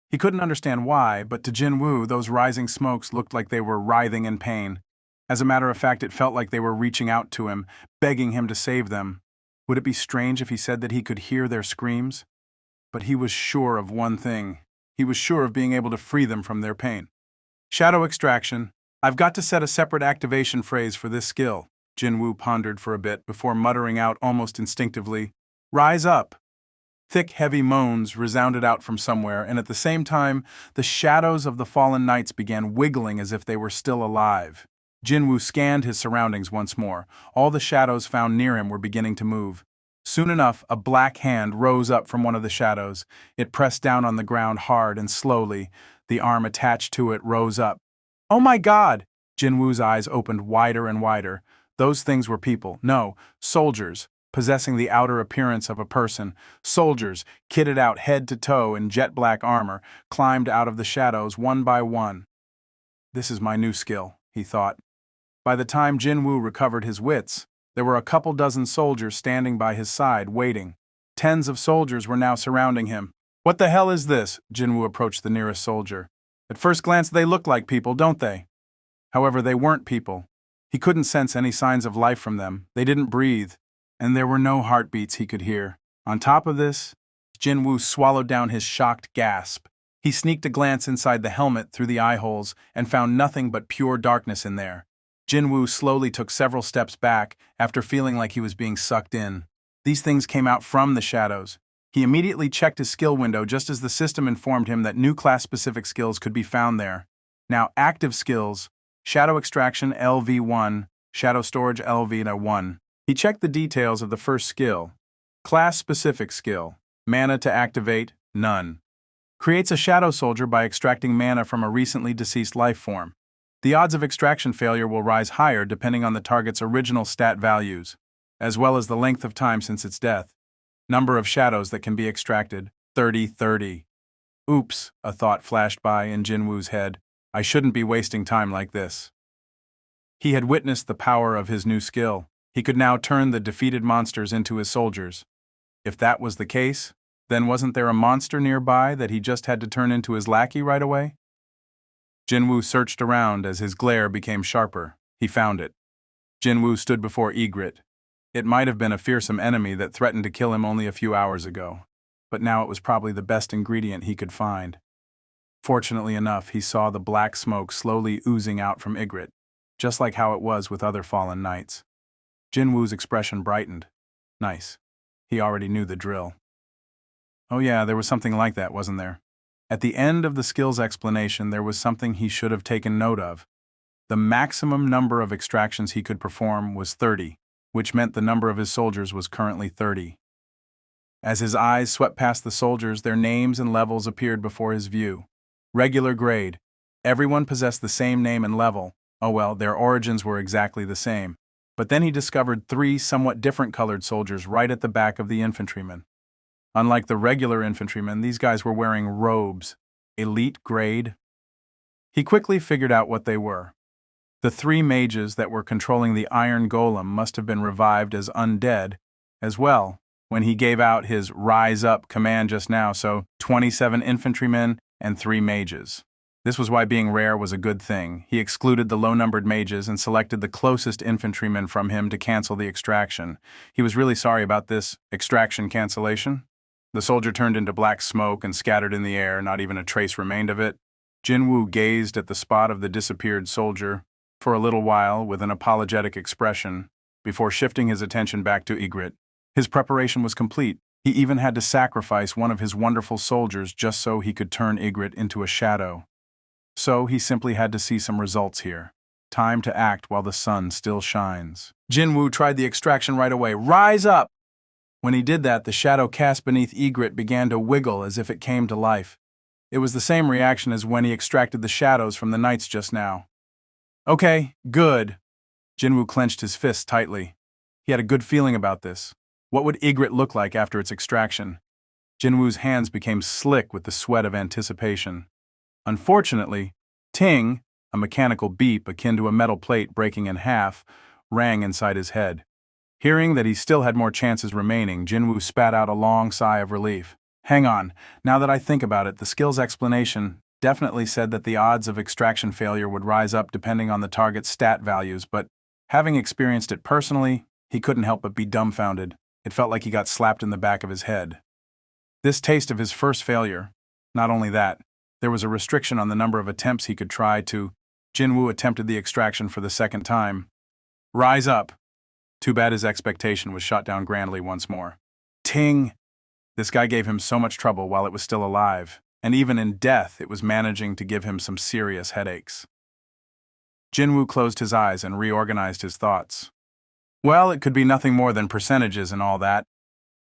He couldn't understand why, but to Jinwoo, those rising smokes looked like they were writhing in pain. As a matter of fact, it felt like they were reaching out to him, begging him to save them. Would it be strange if he said that he could hear their screams? But he was sure of one thing. He was sure of being able to free them from their pain. Shadow extraction. I've got to set a separate activation phrase for this skill, Jinwoo pondered for a bit before muttering out almost instinctively, "Rise up." Thick, heavy moans resounded out from somewhere, and at the same time, the shadows of the fallen knights began wiggling as if they were still alive. Jinwoo scanned his surroundings once more. All the shadows found near him were beginning to move. Soon enough, a black hand rose up from one of the shadows. It pressed down on the ground hard and slowly. The arm attached to it rose up. "Oh my God!" Jinwoo's eyes opened wider and wider. Those things were people. No, soldiers, possessing the outer appearance of a person. Soldiers, kitted out head to toe in jet black armor, climbed out of the shadows one by one. This is my new skill, he thought. By the time Jinwoo recovered his wits, there were a couple dozen soldiers standing by his side, waiting. Tens of soldiers were now surrounding him. "What the hell is this?" Jinwoo approached the nearest soldier. "At first glance they look like people, don't they?" However, they weren't people. He couldn't sense any signs of life from them. They didn't breathe, and there were no heartbeats he could hear. On top of this, Jinwoo swallowed down his shocked gasp. He sneaked a glance inside the helmet through the eye holes and found nothing but pure darkness in there. Jinwoo slowly took several steps back after feeling like he was being sucked in. These things came out from the shadows. He immediately checked his skill window just as the system informed him that new class-specific skills could be found there. Now, active skills: Shadow Extraction LV1, Shadow Storage LV1. He checked the details of the first skill. Class-specific skill: Mana to activate, none. Creates a shadow soldier by extracting mana from a recently deceased life form. The odds of extraction failure will rise higher depending on the target's original stat values, as well as the length of time since its death. Number of shadows that can be extracted, 30. Oops, a thought flashed by in Jinwoo's head. I shouldn't be wasting time like this. He had witnessed the power of his new skill. He could now turn the defeated monsters into his soldiers. If that was the case, then wasn't there a monster nearby that he just had to turn into his lackey right away? Jinwoo searched around as his glare became sharper. He found it. Jinwoo stood before Egret. It might have been a fearsome enemy that threatened to kill him only a few hours ago, but now it was probably the best ingredient he could find. Fortunately enough, he saw the black smoke slowly oozing out from Egret, just like how it was with other fallen knights. Jinwoo's expression brightened. Nice. He already knew the drill. Oh yeah, there was something like that, wasn't there? At the end of the skills explanation, there was something he should have taken note of. The maximum number of extractions he could perform was 30, which meant the number of his soldiers was currently 30. As his eyes swept past the soldiers, their names and levels appeared before his view. Regular grade. Everyone possessed the same name and level. Oh well, their origins were exactly the same. But then he discovered 3 somewhat different colored soldiers right at the back of the infantrymen. Unlike the regular infantrymen, these guys were wearing robes. Elite grade. He quickly figured out what they were. The 3 mages that were controlling the iron golem must have been revived as undead as well when he gave out his "Rise Up" command just now, so 27 infantrymen and 3 mages. This was why being rare was a good thing. He excluded the low-numbered mages and selected the closest infantrymen from him to cancel the extraction. He was really sorry about this extraction cancellation. The soldier turned into black smoke and scattered in the air, not even a trace remained of it. Jinwoo gazed at the spot of the disappeared soldier for a little while with an apologetic expression before shifting his attention back to Egret. His preparation was complete. He even had to sacrifice one of his wonderful soldiers just so he could turn Egret into a shadow. So he simply had to see some results here. Time to act while the sun still shines. Jinwoo tried the extraction right away. "Rise up!" When he did that, the shadow cast beneath Egret began to wiggle as if it came to life. It was the same reaction as when he extracted the shadows from the knights just now. "Okay, good." Jinwoo clenched his fists tightly. He had a good feeling about this. What would Ygritte look like after its extraction? Jinwoo's hands became slick with the sweat of anticipation. Unfortunately, ting, a mechanical beep akin to a metal plate breaking in half, rang inside his head. Hearing that he still had more chances remaining, Jinwoo spat out a long sigh of relief. Hang on, now that I think about it, the skill's explanation definitely said that the odds of extraction failure would rise up depending on the target's stat values, but having experienced it personally, he couldn't help but be dumbfounded. It felt like he got slapped in the back of his head. This taste of his first failure. Not only that, there was a restriction on the number of attempts he could try to. Jinwoo attempted the extraction for the second time. Rise up! Too bad his expectation was shot down grandly once more. Ting! This guy gave him so much trouble while it was still alive, and even in death it was managing to give him some serious headaches. Jinwoo closed his eyes and reorganized his thoughts. Well, it could be nothing more than percentages and all that,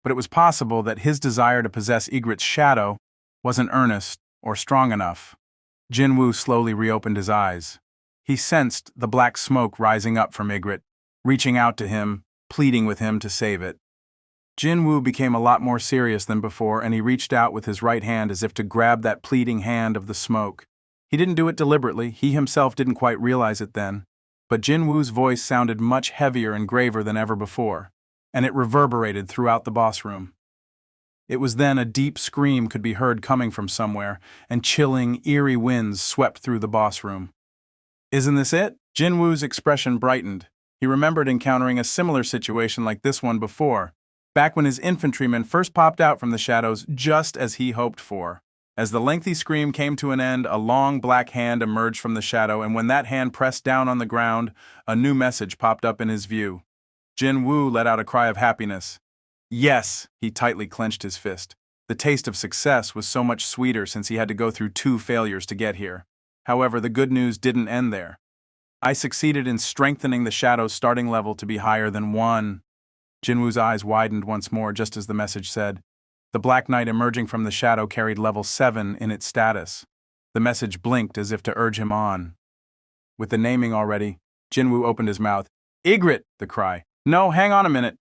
but it was possible that his desire to possess Ygritte's shadow wasn't earnest or strong enough. Jinwoo slowly reopened his eyes. He sensed the black smoke rising up from Ygritte, reaching out to him, pleading with him to save it. Jinwoo became a lot more serious than before, and he reached out with his right hand as if to grab that pleading hand of the smoke. He didn't do it deliberately, he himself didn't quite realize it then, but Jinwoo's voice sounded much heavier and graver than ever before, and it reverberated throughout the boss room. It was then a deep scream could be heard coming from somewhere, and chilling, eerie winds swept through the boss room. Isn't this it? Jinwoo's expression brightened. He remembered encountering a similar situation like this one before, back when his infantrymen first popped out from the shadows just as he hoped for. As the lengthy scream came to an end, a long black hand emerged from the shadow, and when that hand pressed down on the ground, a new message popped up in his view. Jinwoo let out a cry of happiness. Yes, he tightly clenched his fist. The taste of success was so much sweeter since he had to go through 2 failures to get here. However, the good news didn't end there. I succeeded in strengthening the shadow's starting level to be higher than 1. Jinwoo's eyes widened once more just as the message said. The Black Knight emerging from the shadow carried level 7 in its status. The message blinked as if to urge him on. With the naming already, Jinwoo opened his mouth. Ygritte! The cry. No, hang on a minute.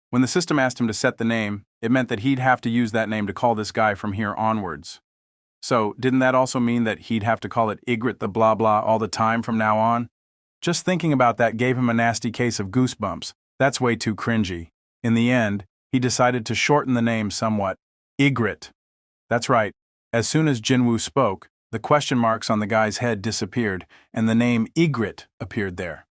When the system asked him to set the name, it meant that he'd have to use that name to call this guy from here onwards. So, didn't that also mean that he'd have to call it Ygritte the blah blah all the time from now on? Just thinking about that gave him a nasty case of goosebumps. That's way too cringy. In the end, he decided to shorten the name somewhat. Ygritte. That's right. As soon as Jinwoo spoke, the question marks on the guy's head disappeared, and the name Ygritte appeared there.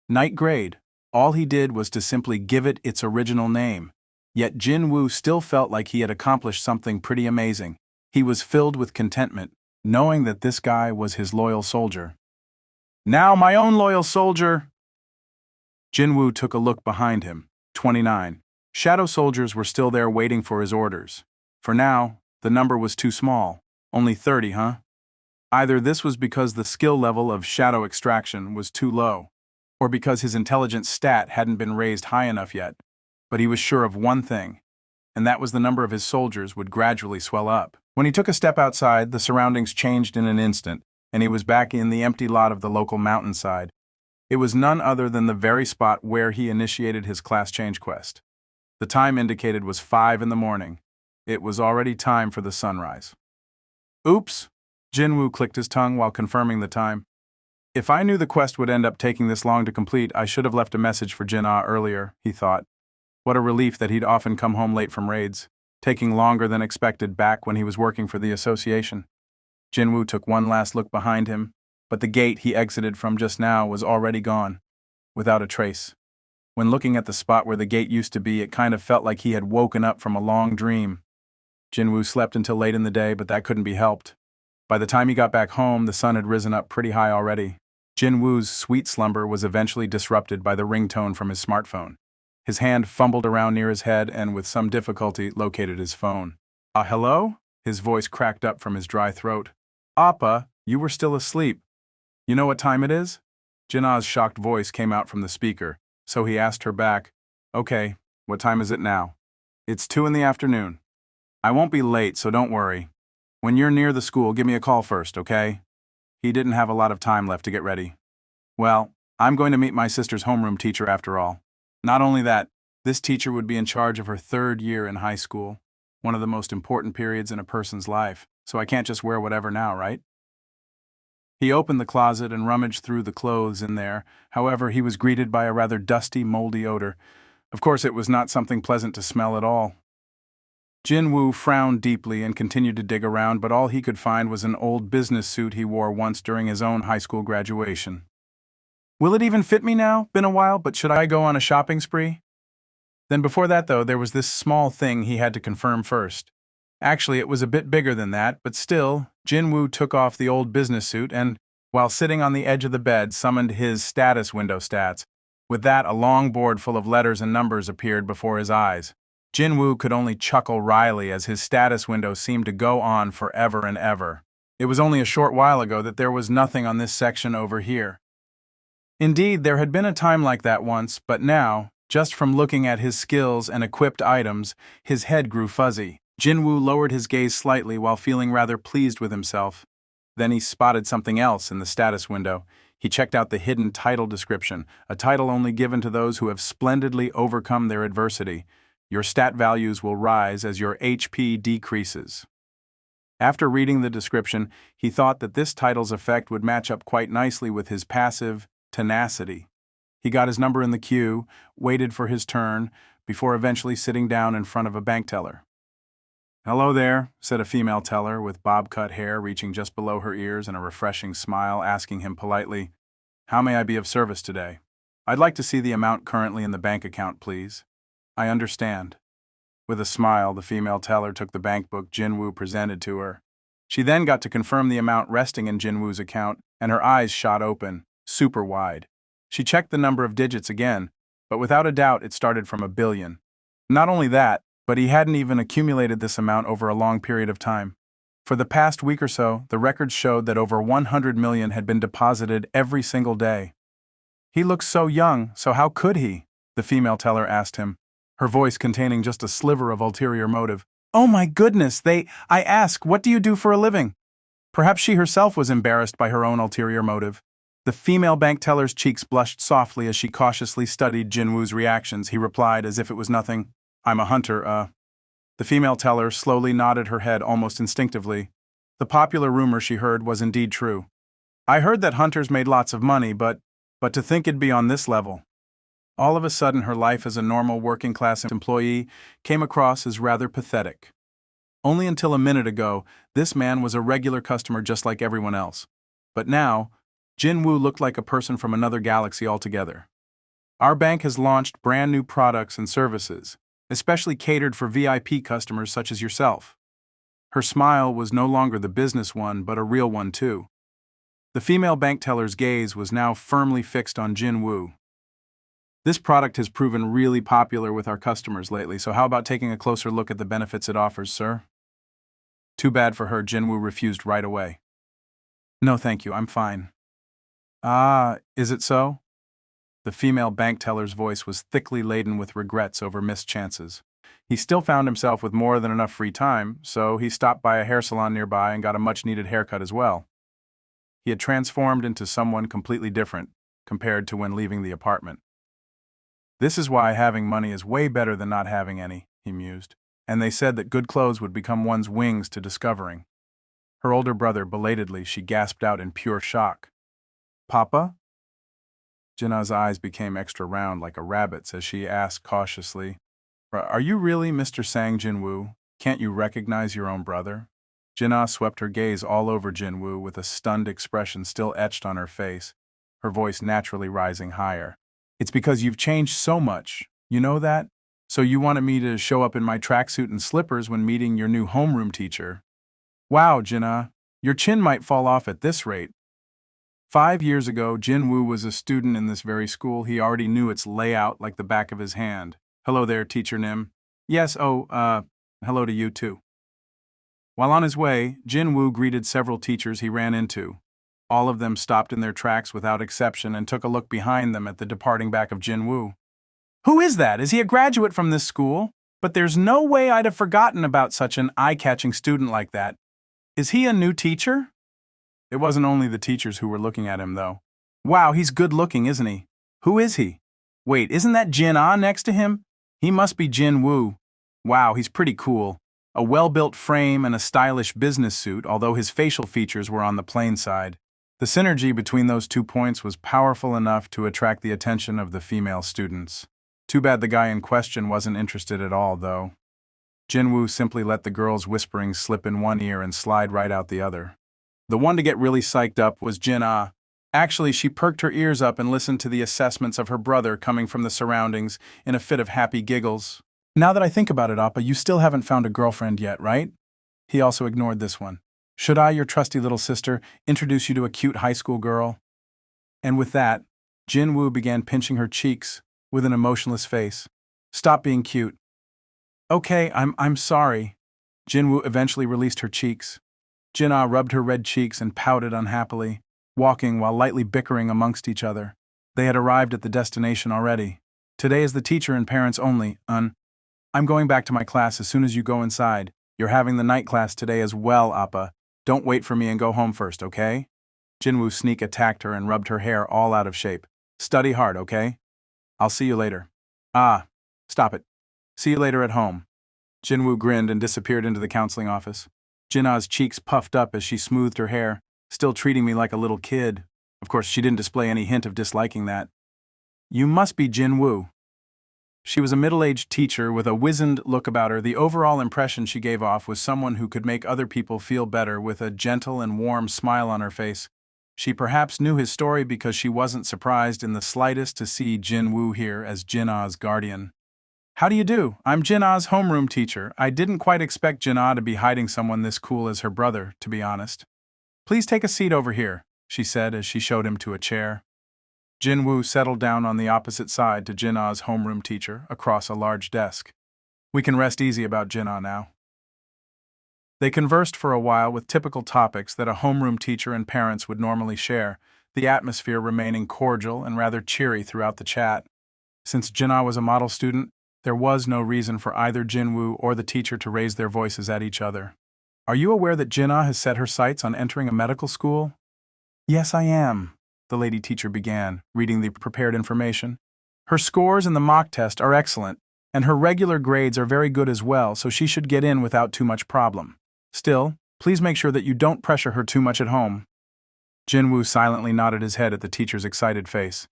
Night grade. All he did was to simply give it its original name. Yet Jinwoo still felt like he had accomplished something pretty amazing. He was filled with contentment, knowing that this guy was his loyal soldier. Now my own loyal soldier! Jinwoo took a look behind him. 29. Shadow soldiers were still there waiting for his orders. For now, the number was too small. Only 30, huh? Either this was because the skill level of shadow extraction was too low, or because his intelligence stat hadn't been raised high enough yet. But he was sure of one thing, and that was the number of his soldiers would gradually swell up. When he took a step outside, the surroundings changed in an instant, and he was back in the empty lot of the local mountainside. It was none other than the very spot where he initiated his class change quest. The time indicated was 5 in the morning. It was already time for the sunrise. Oops! Jinwoo clicked his tongue while confirming the time. If I knew the quest would end up taking this long to complete, I should have left a message for Jin-Ah earlier, he thought. What a relief that he'd often come home late from raids, taking longer than expected back when he was working for the association. Jinwoo took one last look behind him, but the gate he exited from just now was already gone, without a trace. When looking at the spot where the gate used to be, it kind of felt like he had woken up from a long dream. Jinwoo slept until late in the day, but that couldn't be helped. By the time he got back home, the sun had risen up pretty high already. Jinwoo's sweet slumber was eventually disrupted by the ringtone from his smartphone. His hand fumbled around near his head and with some difficulty located his phone. Hello? His voice cracked up from his dry throat. Appa, you were still asleep. You know what time it is? Jin-Ah's shocked voice came out from the speaker, so he asked her back, Okay, what time is it now? It's 2 in the afternoon. I won't be late, so don't worry. When you're near the school, give me a call first, okay? He didn't have a lot of time left to get ready. Well, I'm going to meet my sister's homeroom teacher after all. Not only that, this teacher would be in charge of her third year in high school, one of the most important periods in a person's life, so I can't just wear whatever now, right? He opened the closet and rummaged through the clothes in there. However, he was greeted by a rather dusty, moldy odor. Of course, it was not something pleasant to smell at all. Jin-woo frowned deeply and continued to dig around, but all he could find was an old business suit he wore once during his own high school graduation. Will it even fit me now? Been a while, but should I go on a shopping spree? Then before that, though, there was this small thing he had to confirm first. Actually, it was a bit bigger than that, but still, Jin-woo took off the old business suit and, while sitting on the edge of the bed, summoned his status window stats. With that, a long board full of letters and numbers appeared before his eyes. Jin-woo could only chuckle wryly as his status window seemed to go on forever and ever. It was only a short while ago that there was nothing on this section over here. Indeed, there had been a time like that once, but now, just from looking at his skills and equipped items, his head grew fuzzy. Jin-woo lowered his gaze slightly while feeling rather pleased with himself. Then he spotted something else in the status window. He checked out the hidden title description, a title only given to those who have splendidly overcome their adversity. Your stat values will rise as your HP decreases. After reading the description, he thought that this title's effect would match up quite nicely with his passive, tenacity. He got his number in the queue, waited for his turn, before eventually sitting down in front of a bank teller. "Hello there," said a female teller with bob-cut hair reaching just below her ears and a refreshing smile, asking him politely, "How may I be of service today? I'd like to see the amount currently in the bank account, please." "I understand." With a smile, the female teller took the bank book Jin-woo presented to her. She then got to confirm the amount resting in Jin-woo's account, and her eyes shot open, super wide. She checked the number of digits again, but without a doubt it started from 1,000,000,000. Not only that, but he hadn't even accumulated this amount over a long period of time. For the past week or so, the records showed that over 100 million had been deposited every single day. "He looks so young, so how could he?" the female teller asked him, her voice containing just a sliver of ulterior motive. "Oh my goodness, I ask, what do you do for a living?" Perhaps she herself was embarrassed by her own ulterior motive. The female bank teller's cheeks blushed softly as she cautiously studied Jin-woo's reactions. He replied as if it was nothing, "I'm a hunter, The female teller slowly nodded her head almost instinctively. The popular rumor she heard was indeed true. "I heard that hunters made lots of money, but to think it'd be on this level." All of a sudden, her life as a normal working-class employee came across as rather pathetic. Only until a minute ago, this man was a regular customer just like everyone else. But now, Jin-woo looked like a person from another galaxy altogether. "Our bank has launched brand new products and services, especially catered for VIP customers such as yourself." Her smile was no longer the business one, but a real one too. The female bank teller's gaze was now firmly fixed on Jin-woo. "This product has proven really popular with our customers lately, so how about taking a closer look at the benefits it offers, sir?" Too bad for her, Jin-woo refused right away. "No thank you, I'm fine." "Ah, is it so?" The female bank teller's voice was thickly laden with regrets over missed chances. He still found himself with more than enough free time, so he stopped by a hair salon nearby and got a much-needed haircut as well. He had transformed into someone completely different, compared to when leaving the apartment. "This is why having money is way better than not having any," he mused. And they said that good clothes would become one's wings to discovering. Her older brother, belatedly, she gasped out in pure shock. "Papa?" Jinna's eyes became extra round like a rabbit's as she asked cautiously, "Are you really Mr. Sang Jin-woo? Can't you recognize your own brother?" Jinna swept her gaze all over Jin-woo with a stunned expression still etched on her face, her voice naturally rising higher. "It's because you've changed so much, you know that? So you wanted me to show up in my tracksuit and slippers when meeting your new homeroom teacher. Wow, Jinna, your chin might fall off at this rate." 5 years ago, Jin-woo was a student in this very school. He already knew its layout like the back of his hand. "Hello there, Teacher Nim." "Yes, hello to you too." While on his way, Jin-woo greeted several teachers he ran into. All of them stopped in their tracks without exception and took a look behind them at the departing back of Jin-woo. "Who is that? Is he a graduate from this school? But there's no way I'd have forgotten about such an eye-catching student like that. Is he a new teacher?" It wasn't only the teachers who were looking at him, though. "Wow, he's good-looking, isn't he? Who is he? Wait, isn't that Jin-ah next to him? He must be Jin-woo. Wow, he's pretty cool. A well-built frame and a stylish business suit, although his facial features were on the plain side. The synergy between those 2 points was powerful enough to attract the attention of the female students. Too bad the guy in question wasn't interested at all, though. Jin-woo simply let the girl's whispering slip in one ear and slide right out the other. The one to get really psyched up was Jin-ah. Actually, she perked her ears up and listened to the assessments of her brother coming from the surroundings in a fit of happy giggles. Now that I think about it, Appa, you still haven't found a girlfriend yet, right? He also ignored this one. Should I, your trusty little sister, introduce you to a cute high school girl? And with that, Jin-woo began pinching her cheeks with an emotionless face. Stop being cute. Okay, I'm sorry. Jin-woo eventually released her cheeks. Jin-ah rubbed her red cheeks and pouted unhappily, walking while lightly bickering amongst each other. They had arrived at the destination already. Today is the teacher and parents only, I'm going back to my class as soon as you go inside. You're having the night class today as well, Appa. Don't wait for me and go home first, okay? Jin-woo sneak attacked her and rubbed her hair all out of shape. Study hard, okay? I'll see you later. Ah, stop it. See you later at home. Jin-woo grinned and disappeared into the counseling office. Jin-ah's cheeks puffed up as she smoothed her hair, still treating me like a little kid. Of course, she didn't display any hint of disliking that. You must be Jin-woo. She was a middle-aged teacher with a wizened look about her. The overall impression she gave off was someone who could make other people feel better with a gentle and warm smile on her face. She perhaps knew his story because she wasn't surprised in the slightest to see Jin-woo here as Jin-ah's guardian. How do you do? I'm Jin-ah's homeroom teacher. I didn't quite expect Jin-ah to be hiding someone this cool as her brother, to be honest. Please take a seat over here, she said as she showed him to a chair. Jin-woo settled down on the opposite side to Jin-ah's homeroom teacher, across a large desk. We can rest easy about Jin-ah now. They conversed for a while with typical topics that a homeroom teacher and parents would normally share, the atmosphere remaining cordial and rather cheery throughout the chat. Since Jin-ah was a model student, there was no reason for either Jin-woo or the teacher to raise their voices at each other. Are you aware that Jin-ah has set her sights on entering a medical school? Yes, I am, the lady teacher began, reading the prepared information. Her scores in the mock test are excellent, and her regular grades are very good as well, so she should get in without too much problem. Still, please make sure that you don't pressure her too much at home. Jin-woo silently nodded his head at the teacher's excited face.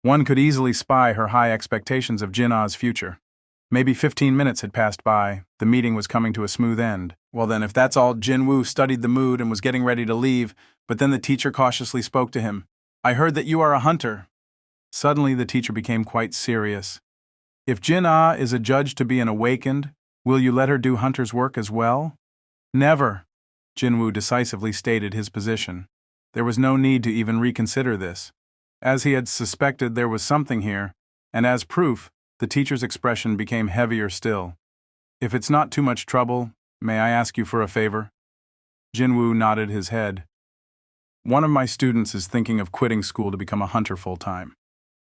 One could easily spy her high expectations of Jin-ah's future. Maybe 15 minutes had passed by, the meeting was coming to a smooth end. Well then, if that's all, Jin-woo studied the mood and was getting ready to leave, but then the teacher cautiously spoke to him. I heard that you are a hunter. Suddenly the teacher became quite serious. If Jin-ah is adjudged to be an awakened, will you let her do hunter's work as well? Never, Jin-woo decisively stated his position. There was no need to even reconsider this. As he had suspected, there was something here, and as proof, the teacher's expression became heavier still. If it's not too much trouble, may I ask you for a favor? Jin-woo nodded his head. One of my students is thinking of quitting school to become a hunter full-time.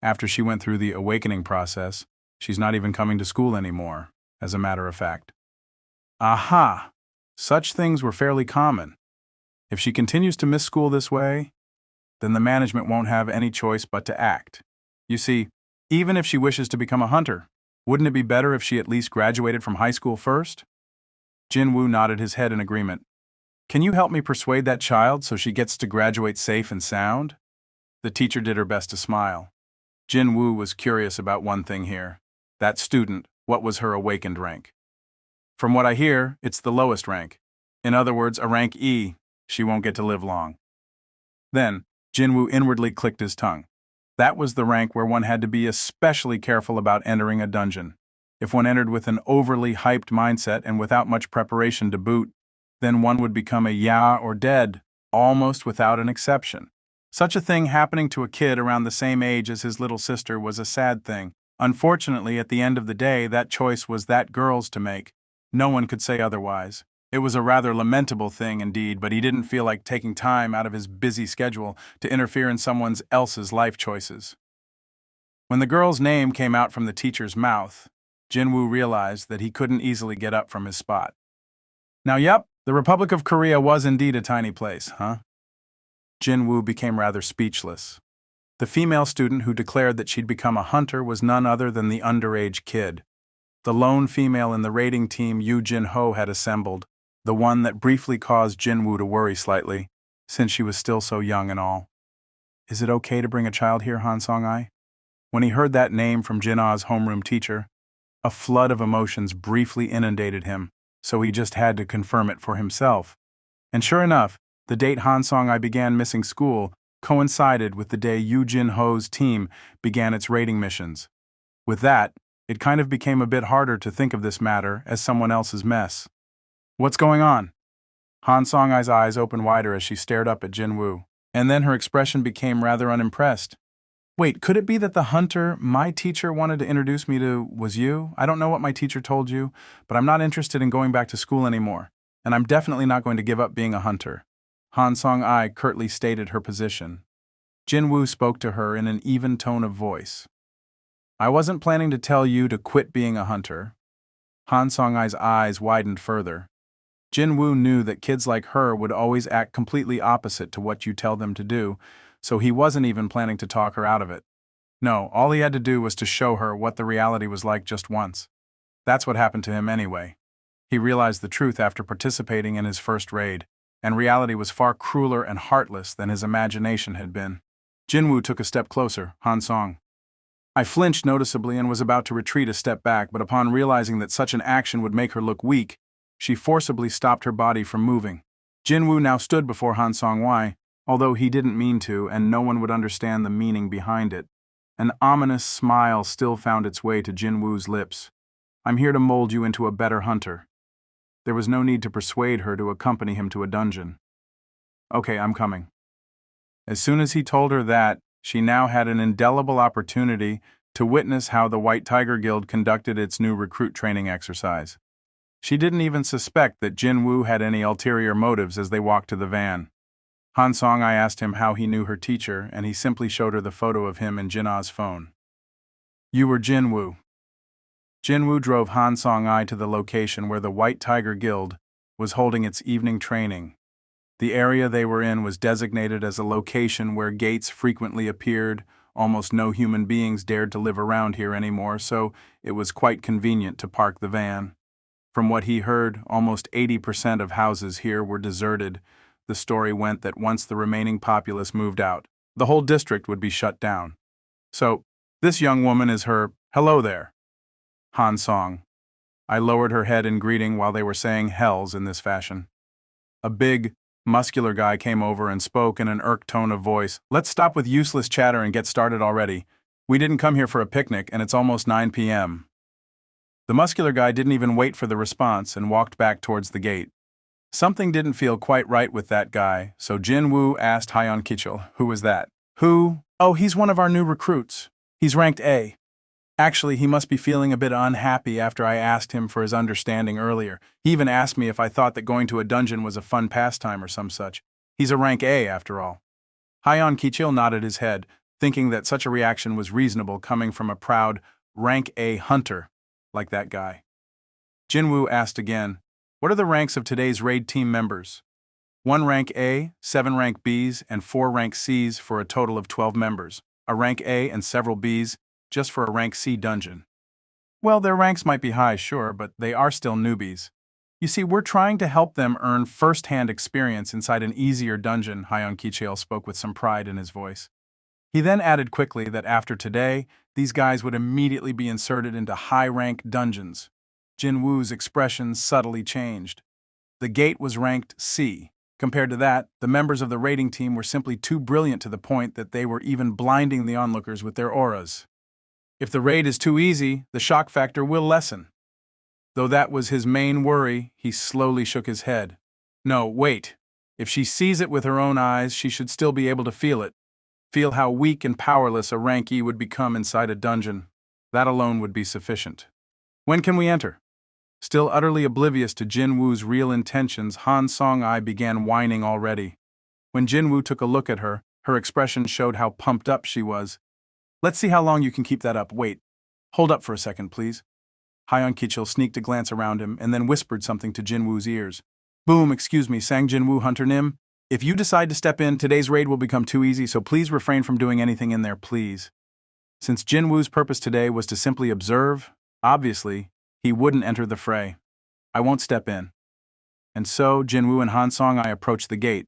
After she went through the awakening process, she's not even coming to school anymore, as a matter of fact. Aha! Such things were fairly common. If she continues to miss school this way, then the management won't have any choice but to act. You see, even if she wishes to become a hunter, wouldn't it be better if she at least graduated from high school first? Jin-woo nodded his head in agreement. Can you help me persuade that child so she gets to graduate safe and sound? The teacher did her best to smile. Jin-woo was curious about one thing here. That student, what was her awakened rank? From what I hear, it's the lowest rank. In other words, a rank E. She won't get to live long. Then, Jin-woo inwardly clicked his tongue. That was the rank where one had to be especially careful about entering a dungeon. If one entered with an overly hyped mindset and without much preparation to boot, then one would become a ya or dead, almost without an exception. Such a thing happening to a kid around the same age as his little sister was a sad thing. Unfortunately, at the end of the day, that choice was that girl's to make. No one could say otherwise. It was a rather lamentable thing indeed, but he didn't feel like taking time out of his busy schedule to interfere in someone else's life choices. When the girl's name came out from the teacher's mouth, Jin-woo realized that he couldn't easily get up from his spot. Now, yep, the Republic of Korea was indeed a tiny place, huh? Jin-woo became rather speechless. The female student who declared that she'd become a hunter was none other than the underage kid. The lone female in the raiding team Yu Jin-ho had assembled, the one that briefly caused Jinwoo to worry slightly, since she was still so young and all. Is it okay to bring a child here, Han Song-ai? When he heard that name from Jin-ah's homeroom teacher, a flood of emotions briefly inundated him, so he just had to confirm it for himself. And sure enough, the date Han Song-ai began missing school coincided with the day Yu Jin-ho's team began its raiding missions. With that, it kind of became a bit harder to think of this matter as someone else's mess. What's going on? Han Song-ai's eyes opened wider as she stared up at Jinwoo, and then her expression became rather unimpressed. Wait, could it be that the hunter my teacher wanted to introduce me to was you? I don't know what my teacher told you, but I'm not interested in going back to school anymore, and I'm definitely not going to give up being a hunter. Han Song-ai curtly stated her position. Jinwoo spoke to her in an even tone of voice. I wasn't planning to tell you to quit being a hunter. Han Song-ai's eyes widened further. Jinwoo knew that kids like her would always act completely opposite to what you tell them to do, so he wasn't even planning to talk her out of it. No, all he had to do was to show her what the reality was like just once. That's what happened to him anyway. He realized the truth after participating in his first raid, and reality was far crueler and heartless than his imagination had been. Jinwoo took a step closer, Han Song. I flinched noticeably and was about to retreat a step back, but upon realizing that such an action would make her look weak, she forcibly stopped her body from moving. Jinwoo now stood before Han Song-ai, although he didn't mean to, and no one would understand the meaning behind it. An ominous smile still found its way to Jinwoo's lips. I'm here to mold you into a better hunter. There was no need to persuade her to accompany him to a dungeon. Okay, I'm coming. As soon as he told her that, she now had an indelible opportunity to witness how the White Tiger Guild conducted its new recruit training exercise. She didn't even suspect that Jinwoo had any ulterior motives as they walked to the van. Han Song-ai asked him how he knew her teacher, and he simply showed her the photo of him in Jin-ah's phone. You were Jinwoo. Jinwoo drove Han Song-ai to the location where the White Tiger Guild was holding its evening training. The area they were in was designated as a location where gates frequently appeared. Almost no human beings dared to live around here anymore, so it was quite convenient to park the van. From what he heard, almost 80% of houses here were deserted. The story went that once the remaining populace moved out, the whole district would be shut down. So, this young woman is her, hello there, Han Song. I lowered her head in greeting while they were saying hells in this fashion. A big, muscular guy came over and spoke in an irked tone of voice. Let's stop with useless chatter and get started already. We didn't come here for a picnic, and it's almost 9 p.m. The muscular guy didn't even wait for the response and walked back towards the gate. Something didn't feel quite right with that guy, so Jinwoo asked Hyeon Kichil, who was that? Who? Oh, he's one of our new recruits. He's ranked A. Actually, he must be feeling a bit unhappy after I asked him for his understanding earlier. He even asked me if I thought that going to a dungeon was a fun pastime or some such. He's a rank A, after all. Hyeon Kichil nodded his head, thinking that such a reaction was reasonable coming from a proud, rank A hunter like that guy. Jinwoo asked again, what are the ranks of today's raid team members? 1 rank A, 7 rank Bs, and 4 rank Cs for a total of 12 members. A rank A and several Bs, just for a rank C dungeon. Well, their ranks might be high, sure, but they are still newbies. You see, we're trying to help them earn first-hand experience inside an easier dungeon, Hyeon Kichil spoke with some pride in his voice. He then added quickly that after today, these guys would immediately be inserted into high-rank dungeons. Jinwoo's expression subtly changed. The gate was ranked C. Compared to that, the members of the raiding team were simply too brilliant to the point that they were even blinding the onlookers with their auras. If the raid is too easy, the shock factor will lessen. Though that was his main worry, he slowly shook his head. No, wait. If she sees it with her own eyes, she should still be able to feel it. Feel how weak and powerless a rank E would become inside a dungeon. That alone would be sufficient. When can we enter? Still utterly oblivious to Jinwoo's real intentions, Han Song-ai began whining already. When Jinwoo took a look at her, her expression showed how pumped up she was. Let's see how long you can keep that up. Wait. Hold up for a second, please. Hyeon Kichil sneaked a glance around him and then whispered something to Jinwoo's ears. Boom, excuse me, sang Jinwoo Hunter Nim. If you decide to step in, today's raid will become too easy, so please refrain from doing anything in there, please. Since Jinwoo's purpose today was to simply observe, obviously, he wouldn't enter the fray. I won't step in. And so, Jinwoo and Hansong approached the gate.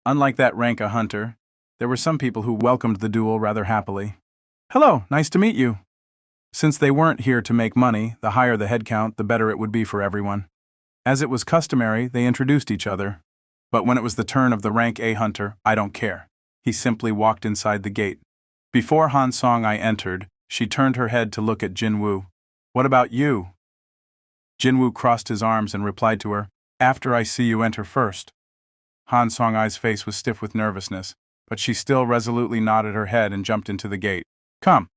Unlike that rank a hunter, there were some people who welcomed the duel rather happily. Hello, nice to meet you. Since they weren't here to make money, the higher the head count, the better it would be for everyone. As it was customary, they introduced each other. But when it was the turn of the rank A hunter, I don't care. He simply walked inside the gate. Before Hansong entered, she turned her head to look at Jinwoo. What about you? Jinwoo crossed his arms and replied to her, After I see you enter first. Hansong face was stiff with nervousness, but she still resolutely nodded her head and jumped into the gate. Come,